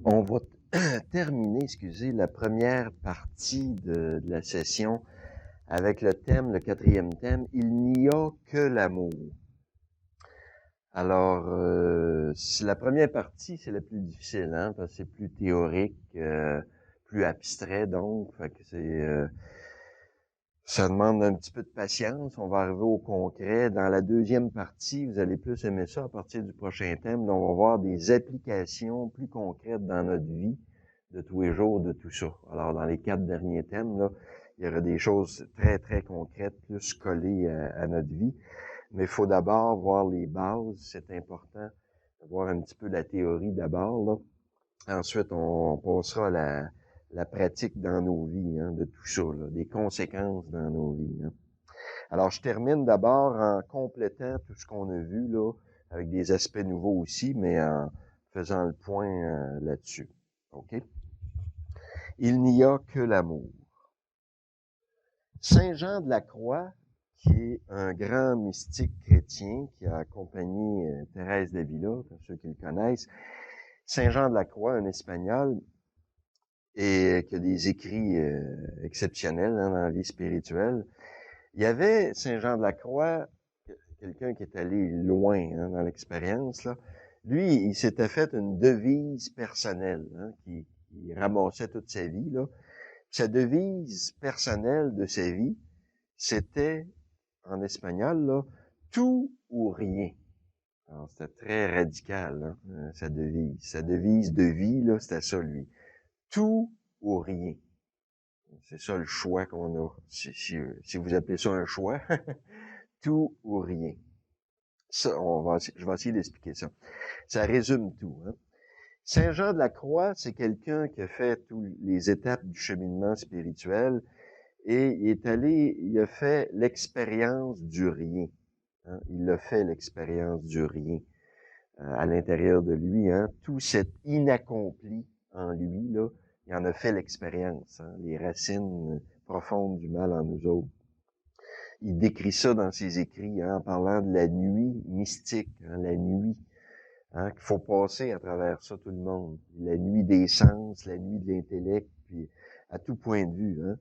On va terminer, excusez, la première partie de la session avec le thème, le quatrième thème, il n'y a que l'amour. Alors, la première partie, c'est la plus difficile, hein, parce que c'est plus théorique, plus abstrait, donc, fait que ça demande un petit peu de patience. On va arriver au concret. Dans la deuxième partie, vous allez plus aimer ça à partir du prochain thème. Là, on va voir des applications plus concrètes dans notre vie de tous les jours, de tout ça. Alors, dans les 4 derniers thèmes, là, il y aura des choses très, très concrètes, plus collées à notre vie. Mais il faut d'abord voir les bases. C'est important de voir un petit peu la théorie d'abord, là. Ensuite, on passera à la pratique dans nos vies, hein, de tout ça, là, des conséquences dans nos vies. Hein. Alors, je termine d'abord en complétant tout ce qu'on a vu, là, avec des aspects nouveaux aussi, mais en faisant le point là-dessus. OK? Il n'y a que l'amour. Saint Jean de la Croix, qui est un grand mystique chrétien qui a accompagné Thérèse d'Avila, pour ceux qui le connaissent, Saint Jean de la Croix, un Espagnol, et qui a des écrits exceptionnels, hein, dans la vie spirituelle. Il y avait Saint Jean de la Croix, quelqu'un qui est allé loin, hein, dans l'expérience, là. Lui, il s'était fait une devise personnelle, hein, qui ramassait toute sa vie, là. Sa devise personnelle de sa vie, c'était, en espagnol, là, tout ou rien. Alors, c'était très radical, hein, sa devise. Sa devise de vie, là, c'était ça, lui. Tout ou rien. C'est ça le choix qu'on a. Si vous appelez ça un choix, tout ou rien. Ça, je vais essayer d'expliquer ça. Ça résume tout. Hein. Saint Jean de la Croix, c'est quelqu'un qui a fait toutes les étapes du cheminement spirituel et il a fait l'expérience du rien. Hein. Il a fait l'expérience du rien à l'intérieur de lui. Hein. Tout cet inaccompli en lui, là, il en a fait l'expérience. Hein. Les racines profondes du mal en nous autres. Il décrit ça dans ses écrits, hein, en parlant de la nuit mystique, hein, la nuit, hein, qu'il faut passer à travers ça, tout le monde. La nuit des sens, la nuit de l'intellect, puis à tout point de vue. Hein.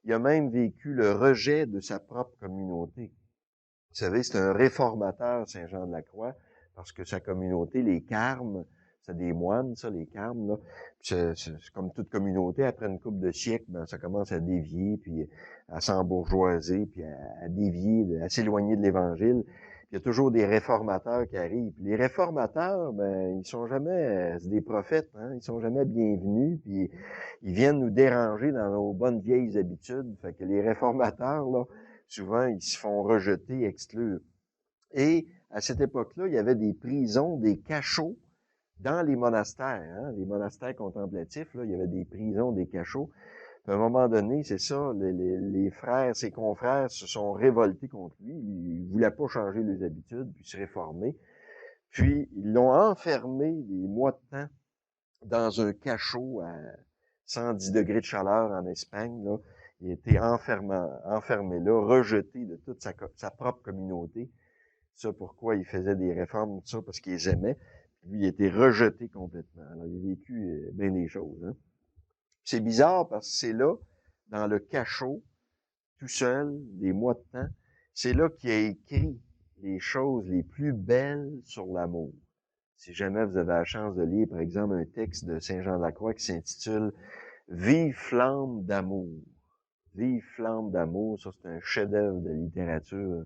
Il a même vécu le rejet de sa propre communauté. Vous savez, c'est un réformateur, Saint Jean de la Croix, parce que sa communauté, les carmes, c'est des moines, ça, les carmes, là. C'est comme toute communauté, après une couple de siècles, ben, ça commence à dévier, puis à s'embourgeoiser, puis à dévier, à s'éloigner de l'Évangile. Puis il y a toujours des réformateurs qui arrivent. Puis les réformateurs, ben, ils sont jamais, c'est des prophètes, hein, ils sont jamais bienvenus, puis ils viennent nous déranger dans nos bonnes vieilles habitudes. Fait que les réformateurs, là, souvent, ils se font rejeter, exclure. Et à cette époque-là, il y avait des prisons, des cachots dans les monastères, hein, les monastères contemplatifs, là, il y avait des prisons, des cachots. Puis à un moment donné, c'est ça, les frères, ses confrères se sont révoltés contre lui. Ils voulaient pas changer les habitudes, puis se réformer. Puis, ils l'ont enfermé des mois de temps dans un cachot à 110 degrés de chaleur en Espagne, là. Il était enfermé là, rejeté de toute sa propre communauté. Ça, pourquoi il faisait des réformes, tout ça, parce qu'il les aimait. Puis lui, il était rejeté complètement. Alors, il a vécu bien des choses. Hein. C'est bizarre parce que c'est là, dans le cachot, tout seul, des mois de temps, c'est là qu'il a écrit les choses les plus belles sur l'amour. Si jamais vous avez la chance de lire, par exemple, un texte de Saint Jean de la Croix qui s'intitule « Vive flamme d'amour ». Vive flamme d'amour, ça c'est un chef-d'œuvre de littérature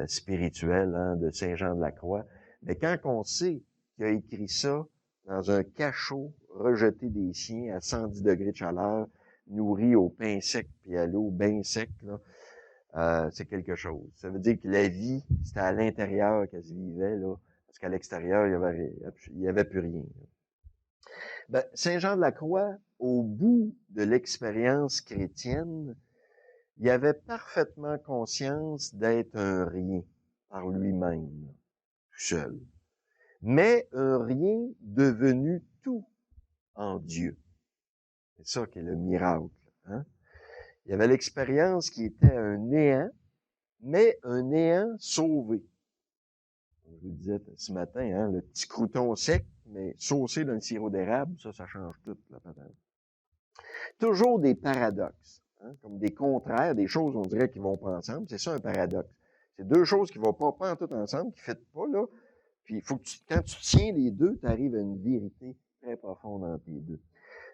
spirituelle, hein, de Saint Jean de la Croix. Mais quand on sait qu'il a écrit ça dans un cachot rejeté des siens à 110 degrés de chaleur, nourri au pain sec puis à l'eau bien sec, là, c'est quelque chose. Ça veut dire que la vie, c'était à l'intérieur qu'elle se vivait, là, parce qu'à l'extérieur, il y avait plus rien. Ben, Saint Jean de la Croix, au bout de l'expérience chrétienne, il avait parfaitement conscience d'être un rien par lui-même, tout seul. Mais un rien devenu tout en Dieu. C'est ça qui est le miracle. Hein? Il y avait l'expérience qui était un néant, mais un néant sauvé. Je vous disais ce matin, hein, le petit crouton sec, mais saucé d'un sirop d'érable, ça change tout, la patente. Toujours des paradoxes, hein, comme des contraires, des choses, on dirait, qui vont pas ensemble. C'est ça, un paradoxe. C'est deux choses qui vont pas en tout ensemble, qui ne fêtent pas, là. Puis, il faut que quand tu tiens les deux, tu arrives à une vérité très profonde entre les deux.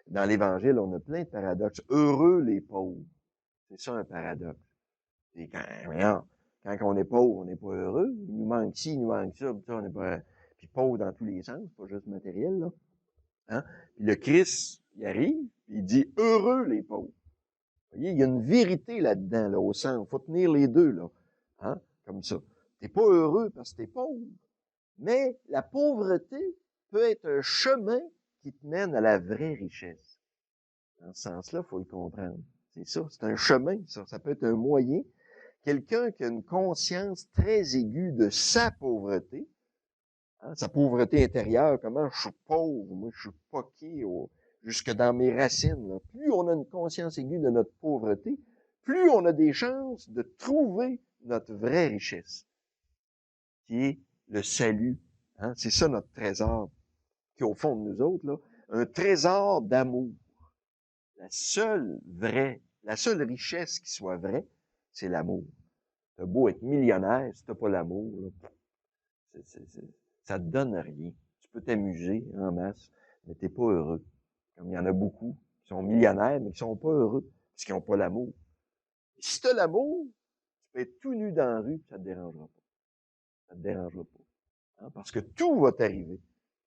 Dans l'Évangile, on a plein de paradoxes. Heureux les pauvres. C'est ça, un paradoxe. C'est quand on est pauvre, on n'est pas heureux. Il nous manque ci, il nous manque ça, on n'est pas... Puis pauvre dans tous les sens, pas juste matériel, là. Hein? Puis le Christ, il arrive, il dit « Heureux les pauvres ». Vous voyez, il y a une vérité là-dedans, là, au centre. Il faut tenir les deux, là. Hein? Comme ça. T'es pas heureux parce que t'es pauvre. Mais la pauvreté peut être un chemin qui te mène à la vraie richesse. Dans ce sens-là, il faut le comprendre. C'est ça, c'est un chemin, ça. Ça peut être un moyen. Quelqu'un qui a une conscience très aiguë de sa pauvreté, hein, sa pauvreté intérieure, comment je suis pauvre, moi je suis poqué jusque dans mes racines. Là. Plus on a une conscience aiguë de notre pauvreté, plus on a des chances de trouver notre vraie richesse, qui est le salut. Hein? C'est ça notre trésor, qui est au fond de nous autres, là, un trésor d'amour. La seule richesse qui soit vraie, c'est l'amour. T'as beau être millionnaire, si t'as pas l'amour, là, ça te donne rien. Tu peux t'amuser en masse, mais t'es pas heureux. Comme il y en a beaucoup qui sont millionnaires, mais qui sont pas heureux, parce qu'ils n'ont pas l'amour. Si t'as l'amour, tu peux être tout nu dans la rue, ça te dérangera pas. Ça te dérangera pas. Hein? Parce que tout va t'arriver.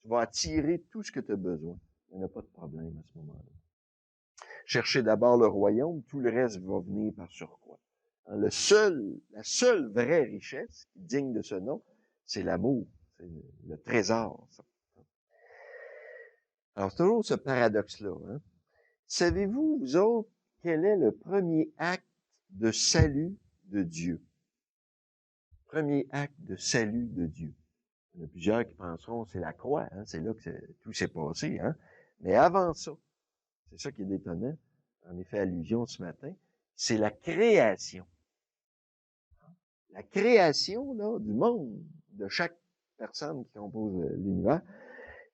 Tu vas attirer tout ce que tu as besoin. Il n'y en a pas de problème à ce moment-là. Cherchez d'abord le royaume, tout le reste va venir par surcroît. Hein, la seule vraie richesse, digne de ce nom, c'est l'amour. C'est le trésor, ça. Alors, c'est toujours ce paradoxe-là. Hein? Savez-vous, vous autres, quel est le premier acte de salut de Dieu? Premier acte de salut de Dieu. Il y en a plusieurs qui penseront c'est la croix, hein? C'est là que tout s'est passé. Hein? Mais avant ça, c'est ça qui est étonnant, j'en ai fait allusion ce matin, c'est la création. La création là, du monde, de chaque personne qui compose l'univers.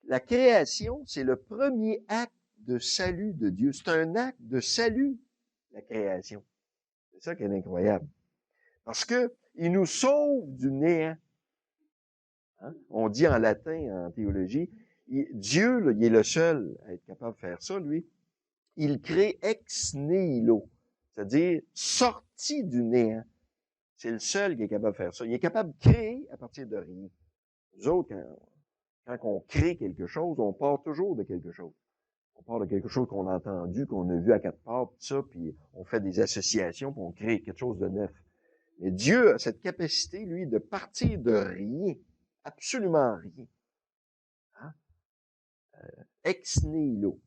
La création, c'est le premier acte de salut de Dieu. C'est un acte de salut, la création. C'est ça qui est incroyable. Parce que il nous sauve du néant. Hein? On dit en latin, en théologie, Dieu, là, il est le seul à être capable de faire ça, lui. Il crée ex nihilo, c'est-à-dire sorti du néant. C'est le seul qui est capable de faire ça. Il est capable de créer à partir de rien. Nous autres, quand on crée quelque chose, on part toujours de quelque chose. On part de quelque chose qu'on a entendu, qu'on a vu à quatre parts, tout ça, puis on fait des associations, puis on crée quelque chose de neuf. Mais Dieu a cette capacité, lui, de partir de rien, absolument rien. Hein? Ex nihilo.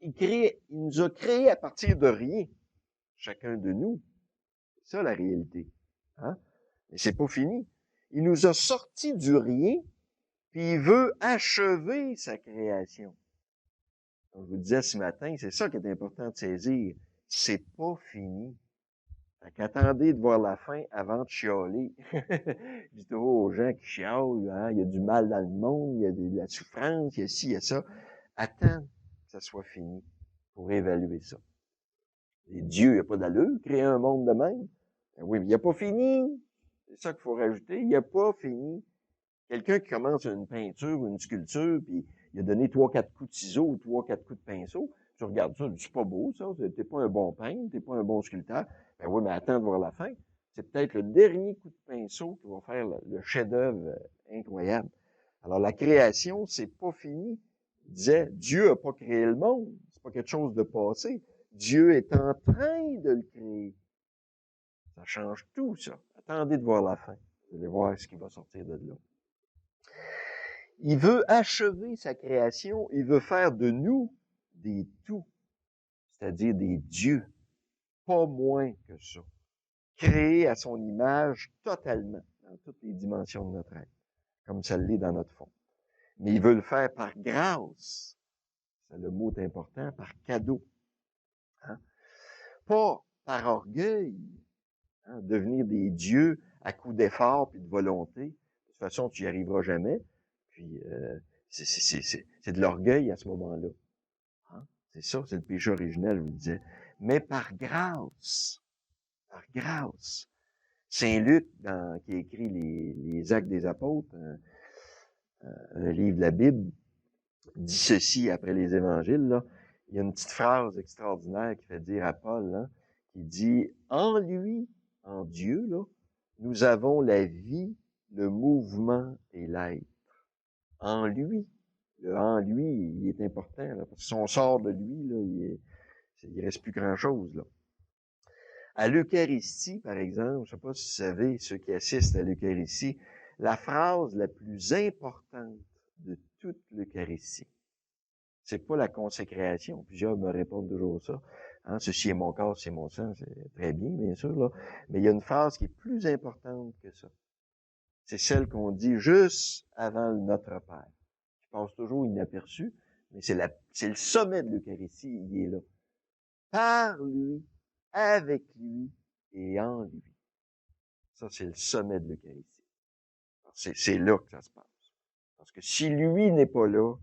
Il nous a créés à partir de rien, chacun de nous. C'est ça la réalité. Hein? Mais c'est pas fini. Il nous a sortis du rien, puis il veut achever sa création. Comme je vous disais ce matin, c'est ça qui est important de saisir. C'est pas fini. Attendez de voir la fin avant de chialer. Je dis toujours aux gens qui chialent, hein, il y a du mal dans le monde, il y a de la souffrance, il y a ci, il y a ça. Attends que ça soit fini pour évaluer ça. Et Dieu, il n'y a pas d'allure, créer un monde de même. Ben oui, mais il n'a pas fini. C'est ça qu'il faut rajouter. Il n'a pas fini. Quelqu'un qui commence une peinture ou une sculpture, puis il a donné 3-4 coups de ciseaux ou 3-4 coups de pinceau, tu regardes ça, c'est pas beau, ça. T'es pas un bon peintre, t'es pas un bon sculpteur. Ben oui, mais attends de voir la fin. C'est peut-être le dernier coup de pinceau qui va faire le chef-d'œuvre incroyable. Alors, la création, c'est pas fini. Il disait, Dieu a pas créé le monde. C'est pas quelque chose de passé. Dieu est en train de le créer. Ça change tout, ça. Attendez de voir la fin. Vous allez voir ce qui va sortir de là. Il veut achever sa création. Il veut faire de nous des tout, c'est-à-dire des dieux. Pas moins que ça. Créés à son image totalement, dans toutes les dimensions de notre être, comme ça l'est dans notre fond. Mais il veut le faire par grâce. C'est le mot important, par cadeau. Hein? Pas par orgueil. Hein? Devenir des dieux à coup d'effort et de volonté. De toute façon, tu n'y arriveras jamais. Puis, C'est de l'orgueil à ce moment-là. Hein? C'est ça, c'est le péché originel, je vous disais. Mais par grâce. Saint Luc, qui a écrit les Actes des Apôtres, un livre de la Bible, dit ceci après les évangiles, là. Il y a une petite phrase extraordinaire qui fait dire à Paul, hein, qui dit, en lui, en Dieu, là, nous avons la vie, le mouvement et l'être. En lui. Le en lui, il est important, là, parce que si on sort de lui, là, il reste plus grand-chose, là. À l'Eucharistie, par exemple, je ne sais pas si vous savez, ceux qui assistent à l'Eucharistie, la phrase la plus importante de toute l'Eucharistie, c'est pas la consécration. Plusieurs me répondent toujours ça. Hein, ceci est mon corps, c'est mon sang, c'est très bien sûr, là. Mais il y a une phrase qui est plus importante que ça. C'est celle qu'on dit juste avant le Notre Père. Je passe toujours inaperçu, mais c'est le sommet de l'Eucharistie, il est là. Par lui, avec lui et en lui. Ça, c'est le sommet de l'Eucharistie. C'est là que ça se passe. Parce que si lui n'est pas là,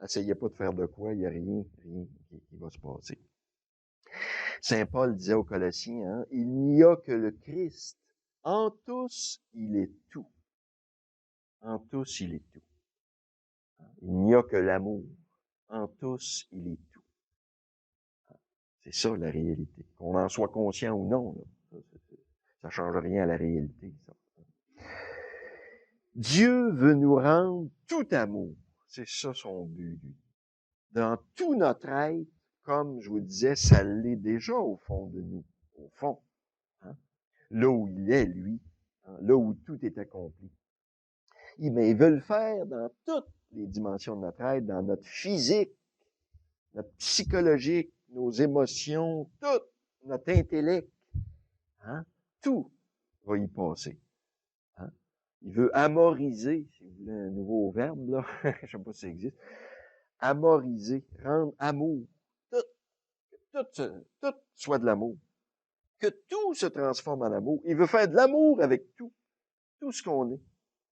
essayez pas de faire de quoi, il n'y a rien qui va se passer. Saint Paul disait aux Colossiens, hein, il n'y a que le Christ. En tous, il est tout. En tous, il est tout. Il n'y a que l'amour. En tous, il est tout. C'est ça, la réalité. Qu'on en soit conscient ou non, là, ça change rien à la réalité, ça. Dieu veut nous rendre tout amour. C'est ça son but, lui. Dans tout notre être, comme je vous disais, ça l'est déjà au fond de nous. Au fond. Hein? Là où il est, lui. Hein? Là où tout est accompli. Mais il veut le faire dans toutes les dimensions de notre être, dans notre physique, notre psychologique, nos émotions, tout, notre intellect. Hein? Tout va y passer. Hein? Il veut amoriser, si vous voulez un nouveau verbe, là, je sais pas si ça existe, amoriser, rendre amour. Tout soit de l'amour. Que tout se transforme en amour. Il veut faire de l'amour avec tout. Tout ce qu'on est.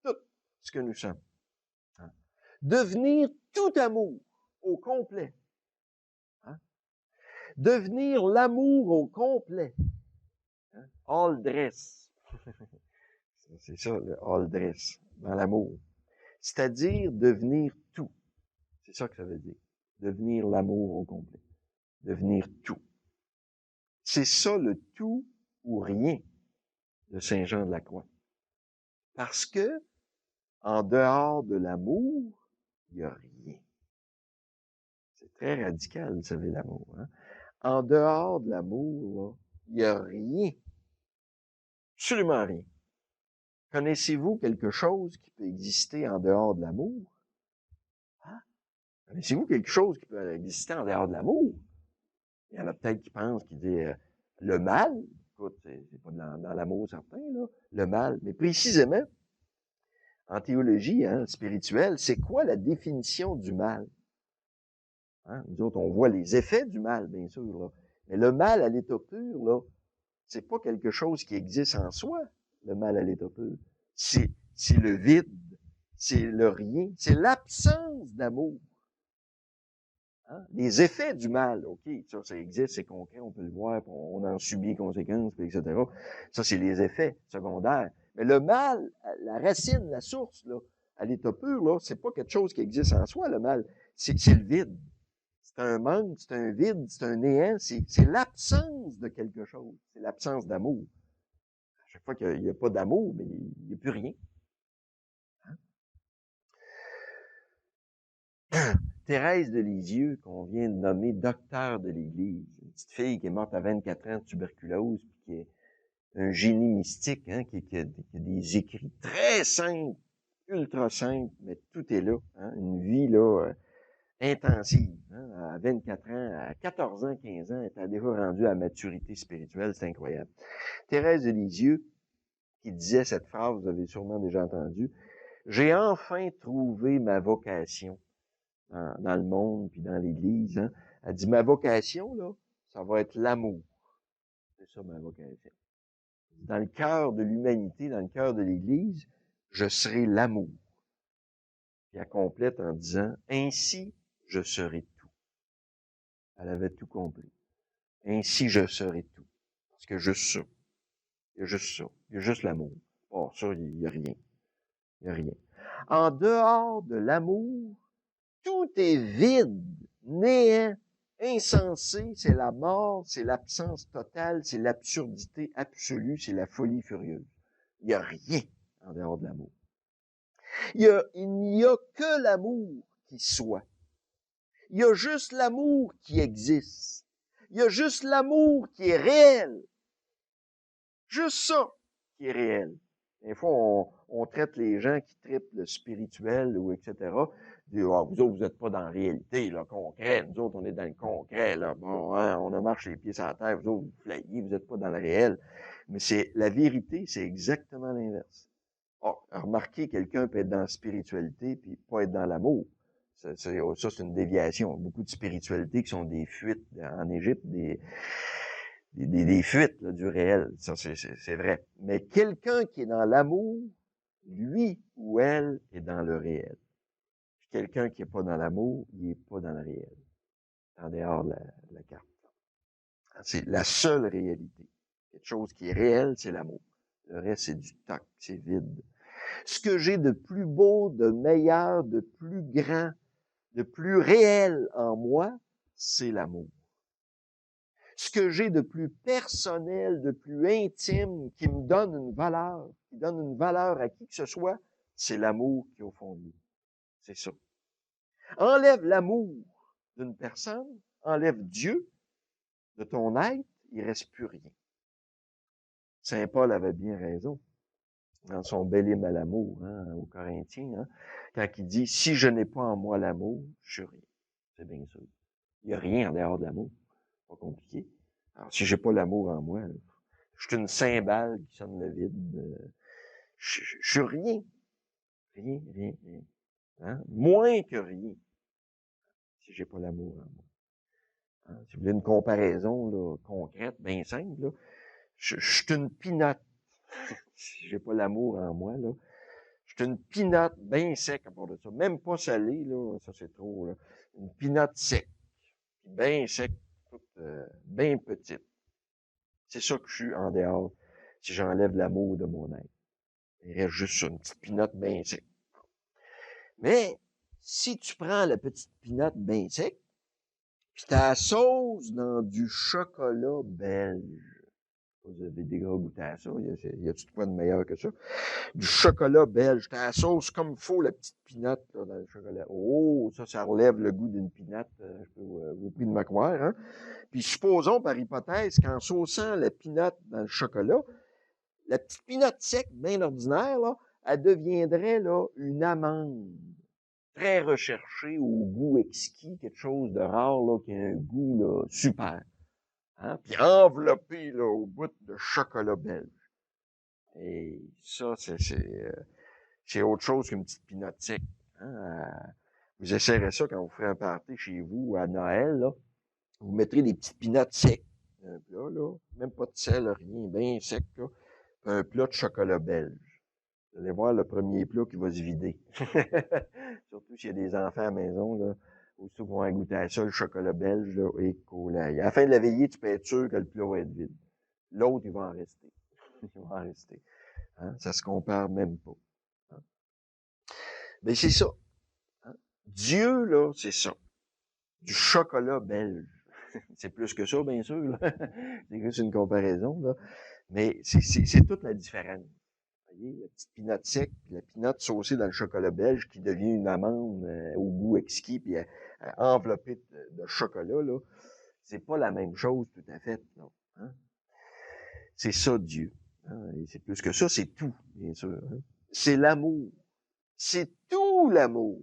Tout ce que nous sommes. Hein? Devenir tout amour au complet. Hein? Devenir l'amour au complet. Hein? All dress. C'est ça, le all dress, dans l'amour. C'est-à-dire devenir tout. C'est ça que ça veut dire. Devenir l'amour au complet. Devenir tout. C'est ça le tout ou rien de Saint Jean de la Croix. Parce que, en dehors de l'amour, il n'y a rien. C'est très radical, vous savez, l'amour. Hein? En dehors de l'amour, il n'y a rien. Absolument rien. Connaissez-vous quelque chose qui peut exister en dehors de l'amour? Hein? Connaissez-vous quelque chose qui peut exister en dehors de l'amour? Il y en a peut-être qui pensent, qui disent le mal. Écoute, c'est pas dans l'amour certain, là. Le mal. Mais précisément, en théologie spirituelle, c'est quoi la définition du mal? Hein? Nous autres, on voit les effets du mal, bien sûr, là. Mais le mal à l'état pur, là, c'est pas quelque chose qui existe en soi, le mal à l'état pur. C'est le vide, c'est le rien, c'est l'absence d'amour. Hein? Les effets du mal, OK, ça existe, c'est concret, on peut le voir, on en subit les conséquences, etc. Ça, c'est les effets secondaires. Mais le mal, la racine, la source, là, à l'état pur, là, c'est pas quelque chose qui existe en soi, le mal. C'est le vide. C'est un manque, c'est un vide, c'est un néant, c'est l'absence de quelque chose. C'est l'absence d'amour. À chaque fois qu'il n'y a pas d'amour, mais il n'y a plus rien. Hein? Thérèse de Lisieux, qu'on vient de nommer docteur de l'Église, une petite fille qui est morte à 24 ans de tuberculose, puis qui est un génie mystique, hein, qui a des écrits très simples, ultra simples, mais tout est là. Hein, une vie là intensive. Hein, à 24 ans, à 14 ans, 15 ans, elle était déjà rendue à maturité spirituelle, c'est incroyable. Thérèse de Lisieux, qui disait cette phrase, vous avez sûrement déjà entendu, « J'ai enfin trouvé ma vocation dans le monde puis dans l'Église. Hein. » Elle dit, ma vocation, là, ça va être l'amour. C'est ça ma vocation. Dans le cœur de l'humanité, dans le cœur de l'Église, je serai l'amour. Puis elle complète en disant, « Ainsi, je serai tout. » Elle avait tout compris. « Ainsi, je serai tout. » Parce que juste ça. Il y a juste ça. Il y a juste l'amour. Or, ça, il n'y a rien. Il n'y a rien. En dehors de l'amour, tout est vide, néant, insensé, c'est la mort, c'est l'absence totale, c'est l'absurdité absolue, c'est la folie furieuse. Il n'y a rien en dehors de l'amour. Il n'y a que l'amour qui soit. Il y a juste l'amour qui existe. Il y a juste l'amour qui est réel. Juste ça qui est réel. Des fois, on traite les gens qui trippent le spirituel ou etc. Disent, ah, vous autres, vous n'êtes pas dans la réalité, là, concret. Nous autres, on est dans le concret, là. Bon, hein, on a marché les pieds sur la terre. Vous autres, vous flayez, vous n'êtes pas dans le réel. Mais c'est, la vérité, c'est exactement l'inverse. Oh, remarquez, quelqu'un peut être dans la spiritualité puis pas être dans l'amour. Ça, c'est une déviation. Beaucoup de spiritualités qui sont des fuites en Égypte, des fuites là, du réel. Ça, c'est vrai. Mais quelqu'un qui est dans l'amour, lui ou elle est dans le réel. Quelqu'un qui n'est pas dans l'amour, il n'est pas dans le réel. En dehors de la carte. C'est la seule réalité. Quelque chose qui est réel, c'est l'amour. Le reste, c'est du toc, c'est vide. Ce que j'ai de plus beau, de meilleur, de plus grand, de plus réel en moi, c'est l'amour. Ce que j'ai de plus personnel, de plus intime, qui me donne une valeur, qui donne une valeur à qui que ce soit, c'est l'amour qui est au fond de lui. C'est ça. Enlève l'amour d'une personne, enlève Dieu de ton être, il reste plus rien. Saint Paul avait bien raison dans son bel hymne à l'amour, hein, aux Corinthiens, hein, quand il dit « Si je n'ai pas en moi l'amour, je suis rien. » C'est bien sûr. Il n'y a rien en dehors de l'amour. Pas compliqué. Alors, si j'ai pas l'amour en moi, je suis une cymbale qui sonne le vide. Je suis rien. Rien, rien, rien. Hein? Moins que rien. Si j'ai pas l'amour en moi. Hein? Si vous voulez une comparaison là, concrète, bien simple, là, je suis une pinotte. Si j'ai pas l'amour en moi, là, je suis une pinotte bien sec à part de ça. Même pas salée, là, ça c'est trop. Là. Une pinotte sec. Bien sec, toute bien petite. C'est ça que je suis en dehors, si j'enlève l'amour de mon être. Il reste juste ça, une petite pinotte bien sec. Mais, si tu prends la petite pinotte bien sec, puis tu la sauces dans du chocolat belge. Vous avez déjà goûté à ça, y a-tu de quoi de meilleur que ça? Du chocolat belge, tu la sauce comme il faut, la petite pinotte là, dans le chocolat. Oh, ça relève le goût d'une pinotte, je peux vous prie de me croire, hein? Puis supposons, par hypothèse, qu'en sauçant la pinotte dans le chocolat, la petite pinotte sec, bien ordinaire, là, elle deviendrait là, une amande très recherchée, au goût exquis, quelque chose de rare, là, qui a un goût là, super. Hein? Puis enveloppée là, au bout de chocolat belge. Et ça, c'est autre chose qu'une petite pinotte sec. Hein? Vous essayerez ça quand vous ferez un party chez vous à Noël, là. Vous mettrez des petites pinottes secs. Un plat, là, même pas de sel, rien, bien sec, là. Un plat de chocolat belge. Vous allez voir le premier plat qui va se vider. Surtout s'il y a des enfants à la maison, là. Aussitôt qu'on va goûter à ça, le chocolat belge, là, et coulaille. À la fin de la veillée, tu peux être sûr que le plat va être vide. L'autre, il va en rester. Il va en rester. Hein? Ça se compare même pas. Hein? Mais c'est ça. Hein? Dieu, là, c'est ça. Du chocolat belge. C'est plus que ça, bien sûr. Là. C'est juste une comparaison, là. Mais c'est toute la différence. Vous voyez, la petite pinotte sec, puis la pinotte saucée dans le chocolat belge qui devient une amande au goût exquis, puis enveloppée de chocolat, là. C'est pas la même chose tout à fait, non. Hein? C'est ça, Dieu. Hein? Et c'est plus que ça, c'est tout, bien sûr. Hein? C'est l'amour. C'est tout l'amour.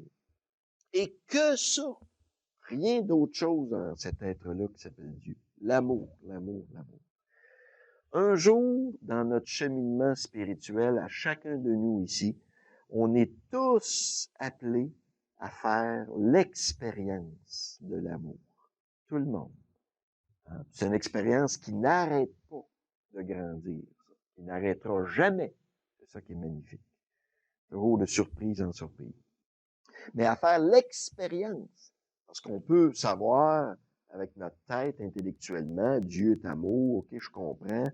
Et que ça. Rien d'autre chose dans cet être-là qui s'appelle Dieu. L'amour, l'amour, l'amour. Un jour, dans notre cheminement spirituel, à chacun de nous ici, on est tous appelés à faire l'expérience de l'amour. Tout le monde. Hein? C'est une expérience qui n'arrête pas de grandir, qui n'arrêtera jamais. C'est ça qui est magnifique. Toujours de surprise en surprise. mais à faire l'expérience. Parce qu'on peut savoir avec notre tête intellectuellement, Dieu est amour, ok, je comprends,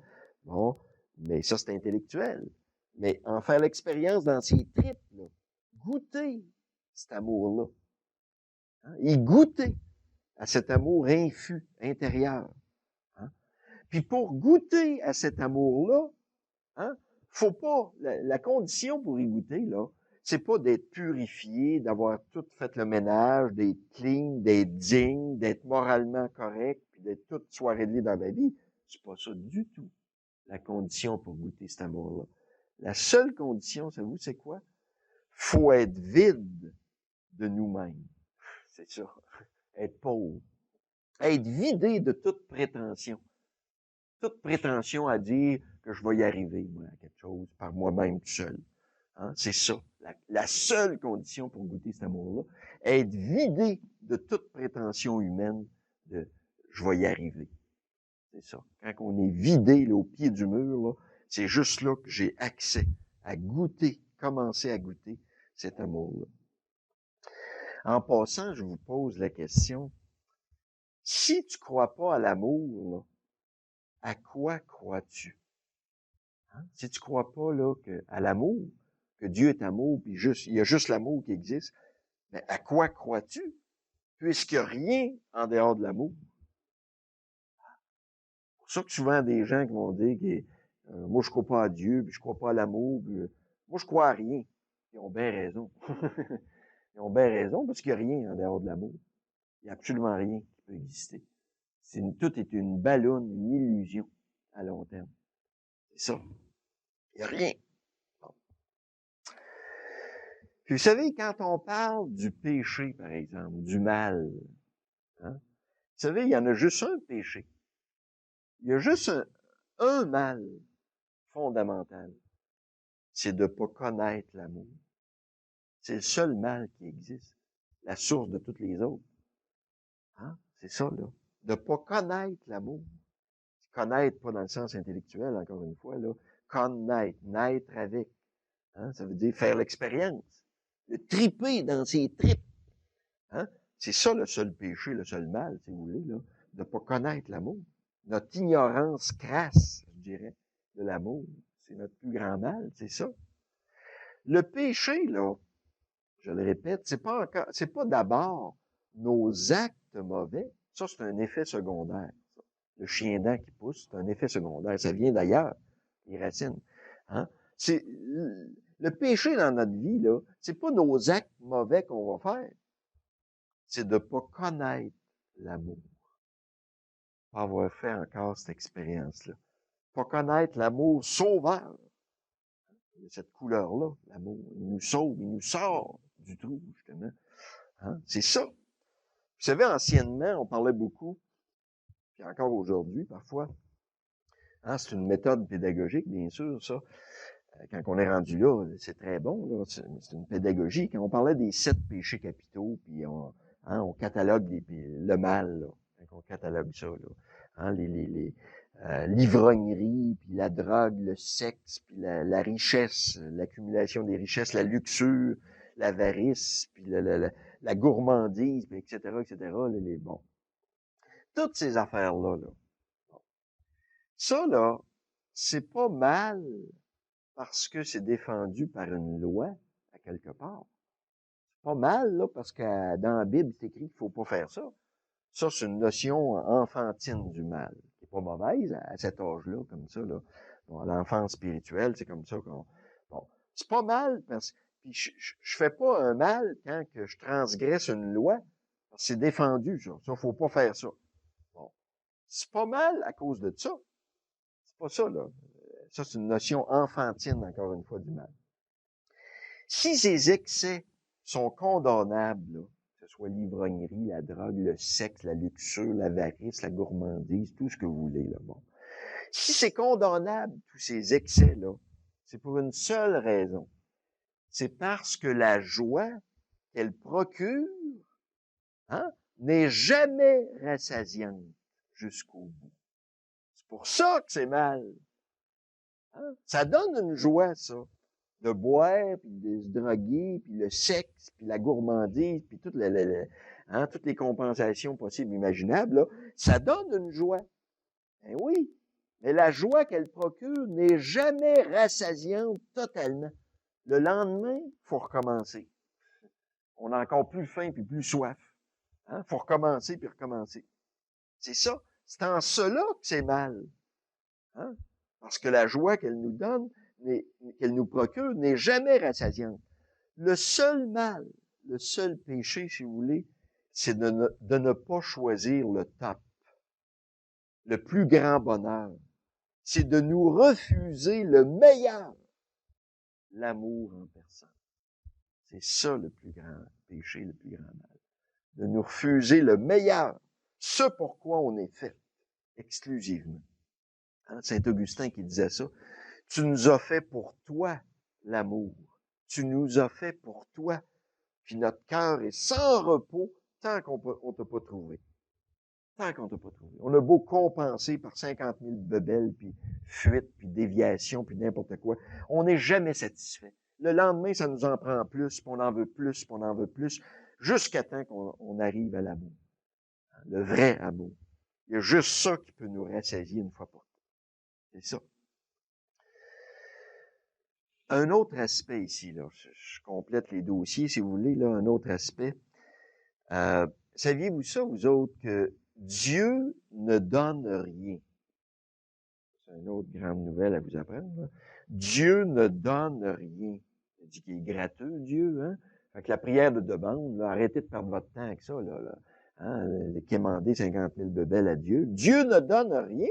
bon, mais ça c'est intellectuel. Mais en faire l'expérience dans ses tripes, là, goûter cet amour-là, hein, et goûter à cet amour infus, intérieur. Hein. Puis pour goûter à cet amour-là, hein, faut pas, la condition pour y goûter, là, c'est pas d'être purifié, d'avoir tout fait le ménage, d'être clean, d'être digne, d'être moralement correct, puis d'être tout soit réglé dans ma vie. C'est pas ça du tout, la condition pour goûter cet amour-là. La seule condition, savez-vous, c'est quoi? Faut être vide de nous-mêmes. C'est ça. Être pauvre. Être vidé de toute prétention. Toute prétention à dire que je vais y arriver, moi, à quelque chose, par moi-même tout seul. Hein? C'est ça. La seule condition pour goûter cet amour-là, être vidé de toute prétention humaine de je vais y arriver. C'est ça. Quand on est vidé là, au pied du mur, là, c'est juste là que j'ai accès à goûter, commencer à goûter cet amour-là. En passant, je vous pose la question, si tu crois pas à l'amour, là, à quoi crois-tu? Hein? Si tu crois pas là, à l'amour, que Dieu est amour, puis juste, il y a juste l'amour qui existe, mais à quoi crois-tu? Puisqu'il n'y a rien en dehors de l'amour. C'est pour ça que souvent des gens qui vont dire que moi je crois pas à Dieu, puis je crois pas à l'amour, puis, moi je crois à rien. Ils ont bien raison. Ils ont bien raison parce qu'il n'y a rien en dehors de l'amour. Il n'y a absolument rien qui peut exister. Tout est une ballonne, une illusion à long terme. C'est ça. Il n'y a rien. Bon. Puis vous savez, quand on parle du péché, par exemple, du mal, hein, vous savez, il y en a juste un péché. Il y a juste un mal fondamental. C'est de ne pas connaître l'amour. C'est le seul mal qui existe. La source de toutes les autres. Hein? C'est ça, là. De ne pas connaître l'amour. Connaître, pas dans le sens intellectuel, encore une fois, là. Connaître, naître avec. Hein? Ça veut dire faire l'expérience. Le triper dans ses tripes. Hein? C'est ça le seul péché, le seul mal, si vous voulez, là. De ne pas connaître l'amour. Notre ignorance crasse, je dirais, de l'amour. C'est notre plus grand mal, c'est ça. Le péché, là, je le répète, c'est pas d'abord nos actes mauvais. Ça, c'est un effet secondaire. Ça. Le chien dent qui pousse, c'est un effet secondaire. Ça vient d'ailleurs, les racines. Hein? C'est, le péché dans notre vie, là, c'est pas nos actes mauvais qu'on va faire. C'est de pas connaître l'amour. Pas avoir fait encore cette expérience-là. Pas connaître l'amour sauveur. De cette couleur-là, l'amour. Il nous sauve, il nous sort du trou, justement. Hein? C'est ça. Vous savez, anciennement, on parlait beaucoup, puis encore aujourd'hui, parfois, hein, c'est une méthode pédagogique, bien sûr, ça. Quand on est rendu là, c'est très bon, là. C'est une pédagogie. Quand on parlait des 7 péchés capitaux, puis on catalogue le mal, là. Quand on catalogue ça, là. Hein, l'ivrognerie, puis la drogue, le sexe, puis la richesse, l'accumulation des richesses, la luxure, l'avarice, puis la gourmandise, puis etc., etc., là, bon. Toutes ces affaires-là, là. Bon. Ça, là, c'est pas mal parce que c'est défendu par une loi, à quelque part. C'est pas mal, là, parce que dans la Bible, c'est écrit qu'il faut pas faire ça. Ça, c'est une notion enfantine du mal, qui est pas mauvaise à cet âge-là, comme ça, là. Bon, l'enfance spirituelle, c'est comme ça qu'on... Bon, c'est pas mal, parce que puis je fais pas un mal quand que je transgresse une loi, parce que c'est défendu, ça. Ça, faut pas faire ça. Bon. C'est pas mal à cause de ça. C'est pas ça, là. Ça, c'est une notion enfantine, encore une fois, du mal. Si ces excès sont condamnables, là, que ce soit l'ivrognerie, la drogue, le sexe, la luxure, l'avarice, la gourmandise, tout ce que vous voulez, là, bon. Si c'est condamnable, tous ces excès-là, c'est pour une seule raison. C'est parce que la joie qu'elle procure, hein, n'est jamais rassasiante jusqu'au bout. C'est pour ça que c'est mal. Hein? Ça donne une joie, ça. de boire, puis de se droguer, puis le sexe, puis la gourmandise, puis toutes les compensations possibles et imaginables, là, ça donne une joie. Ben oui, mais la joie qu'elle procure n'est jamais rassasiante totalement. Le lendemain, il faut recommencer. On a encore plus faim puis plus soif. Hein? Faut recommencer puis recommencer. C'est ça. C'est en cela que c'est mal. Hein? Parce que la joie qu'elle nous donne, qu'elle nous procure, n'est jamais rassasiante. Le seul mal, le seul péché, si vous voulez, c'est de ne pas choisir le top, le plus grand bonheur. C'est de nous refuser le meilleur, l'amour en personne. C'est ça le plus grand péché, le plus grand mal. De nous refuser le meilleur, ce pourquoi on est fait, exclusivement. Hein? Saint-Augustin qui disait ça. Tu nous as fait pour toi l'amour. Tu nous as fait pour toi. Puis notre cœur est sans repos tant qu'on t'a pas trouvé. Tant qu'on t'a pas trouvé. On a beau compenser par 50 000 bebelles, puis fuites, puis déviations, puis n'importe quoi. On n'est jamais satisfait. Le lendemain, ça nous en prend plus, puis on en veut plus, puis on en veut plus, jusqu'à temps qu'on arrive à l'amour. Le vrai amour. Il y a juste ça qui peut nous rassasier une fois pour toutes. C'est ça. Un autre aspect ici, là, je complète les dossiers, si vous voulez, là, un autre aspect. Saviez-vous ça, vous autres, que Dieu ne donne rien? C'est une autre grande nouvelle à vous apprendre, là. Dieu ne donne rien. Il dit qu'il est gratteux, Dieu, hein? Fait que la prière de demande, là, arrêtez de perdre votre temps avec ça, là. Hein? Quémander 50 000 bebelles à Dieu. Dieu ne donne rien.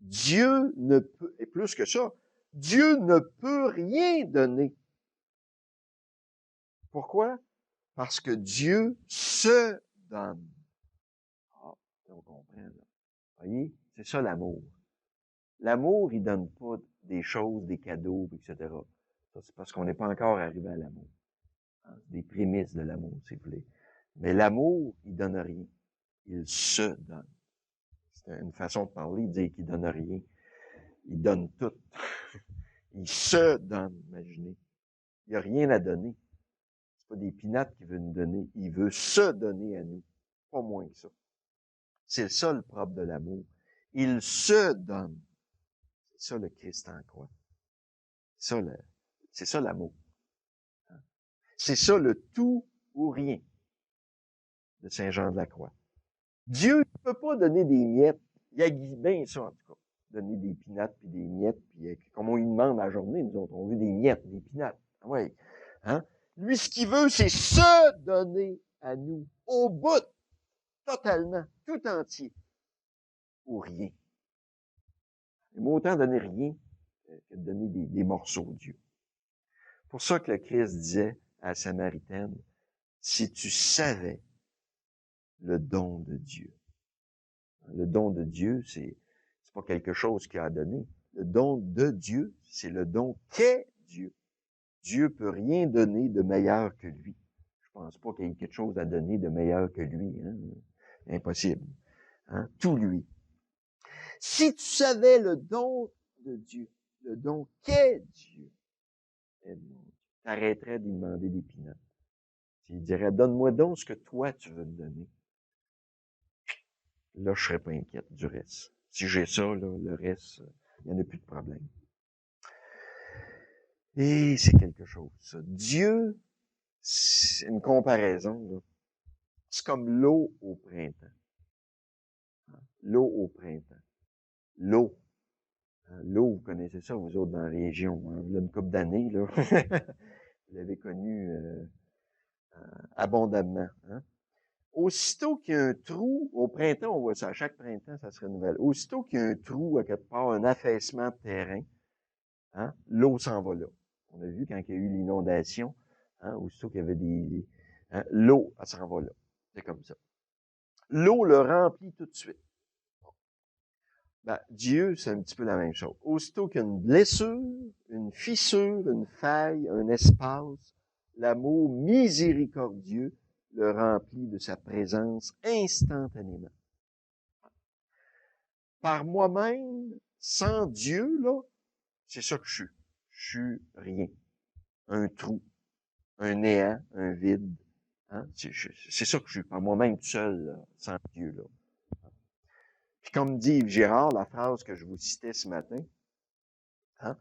Dieu ne peut, et plus que ça, Dieu ne peut rien donner. Pourquoi? Parce que Dieu se donne. Ah, on comprend, là. Voyez? C'est ça l'amour. L'amour, il donne pas des choses, des cadeaux, etc. Ça, c'est parce qu'on n'est pas encore arrivé à l'amour. Hein? C'est des prémices de l'amour, s'il vous plaît. Mais l'amour, il donne rien. Il se donne. C'est une façon de parler, de dire qu'il donne rien. Il donne tout. Il se donne, imaginez. Il n'y a rien à donner. C'est pas des pinattes qu'il veut nous donner. Il veut se donner à nous. Pas moins que ça. C'est ça le propre de l'amour. Il se donne. C'est ça le Christ en croix. C'est ça l'amour. C'est ça le tout ou rien de Saint Jean de la Croix. Dieu ne peut pas donner des miettes. Il a bien ça, en tout cas. Donner des pinattes puis des miettes, puis comme on lui demande à la journée, nous autres, on veut des miettes, des pinattes. Oui. Hein? Lui, ce qu'il veut, c'est se donner à nous, au bout, totalement, tout entier, ou rien. Il m'a autant donné rien que de donner des morceaux de Dieu. C'est pour ça que le Christ disait à la Samaritaine, si tu savais le don de Dieu. Le don de Dieu, c'est pas quelque chose qu'il a donné. Le don de Dieu, c'est le don qu'est Dieu. Dieu peut rien donner de meilleur que lui. Je pense pas qu'il y ait quelque chose à donner de meilleur que lui. Hein? Impossible. Hein? Tout lui. Si tu savais le don de Dieu, le don qu'est Dieu, t'arrêterais d'y demander des pinottes. Il dirait, donne-moi donc ce que toi tu veux me donner. Là, je serais pas inquiète du reste. Si j'ai ça, là, le reste, il n'y en a plus de problème. Et c'est quelque chose, ça. Dieu, c'est une comparaison, là. C'est comme l'eau au printemps. L'eau au printemps. L'eau. L'eau, vous connaissez ça, vous autres, dans la région. Hein? Il y a une couple d'années, là. Vous l'avez connu abondamment. Hein? Aussitôt qu'il y a un trou, au printemps, on voit ça, à chaque printemps, ça se renouvelle. Aussitôt qu'il y a un trou, à quelque part, un affaissement de terrain, hein, l'eau s'en va là. On a vu quand il y a eu l'inondation, hein, aussitôt qu'il y avait hein, l'eau, elle s'en va là. C'est comme ça. L'eau le remplit tout de suite. Ben, Dieu, c'est un petit peu la même chose. Aussitôt qu'il y a une blessure, une fissure, une faille, un espace, l'amour miséricordieux le remplit de sa présence instantanément. Par moi-même, sans Dieu, là, c'est ça que je suis. Je suis rien. Un trou, un néant, un vide. Hein? C'est ça que je suis, par moi-même tout seul, là, sans Dieu. Là. Puis comme dit Yves Girard, la phrase que je vous citais ce matin, hein,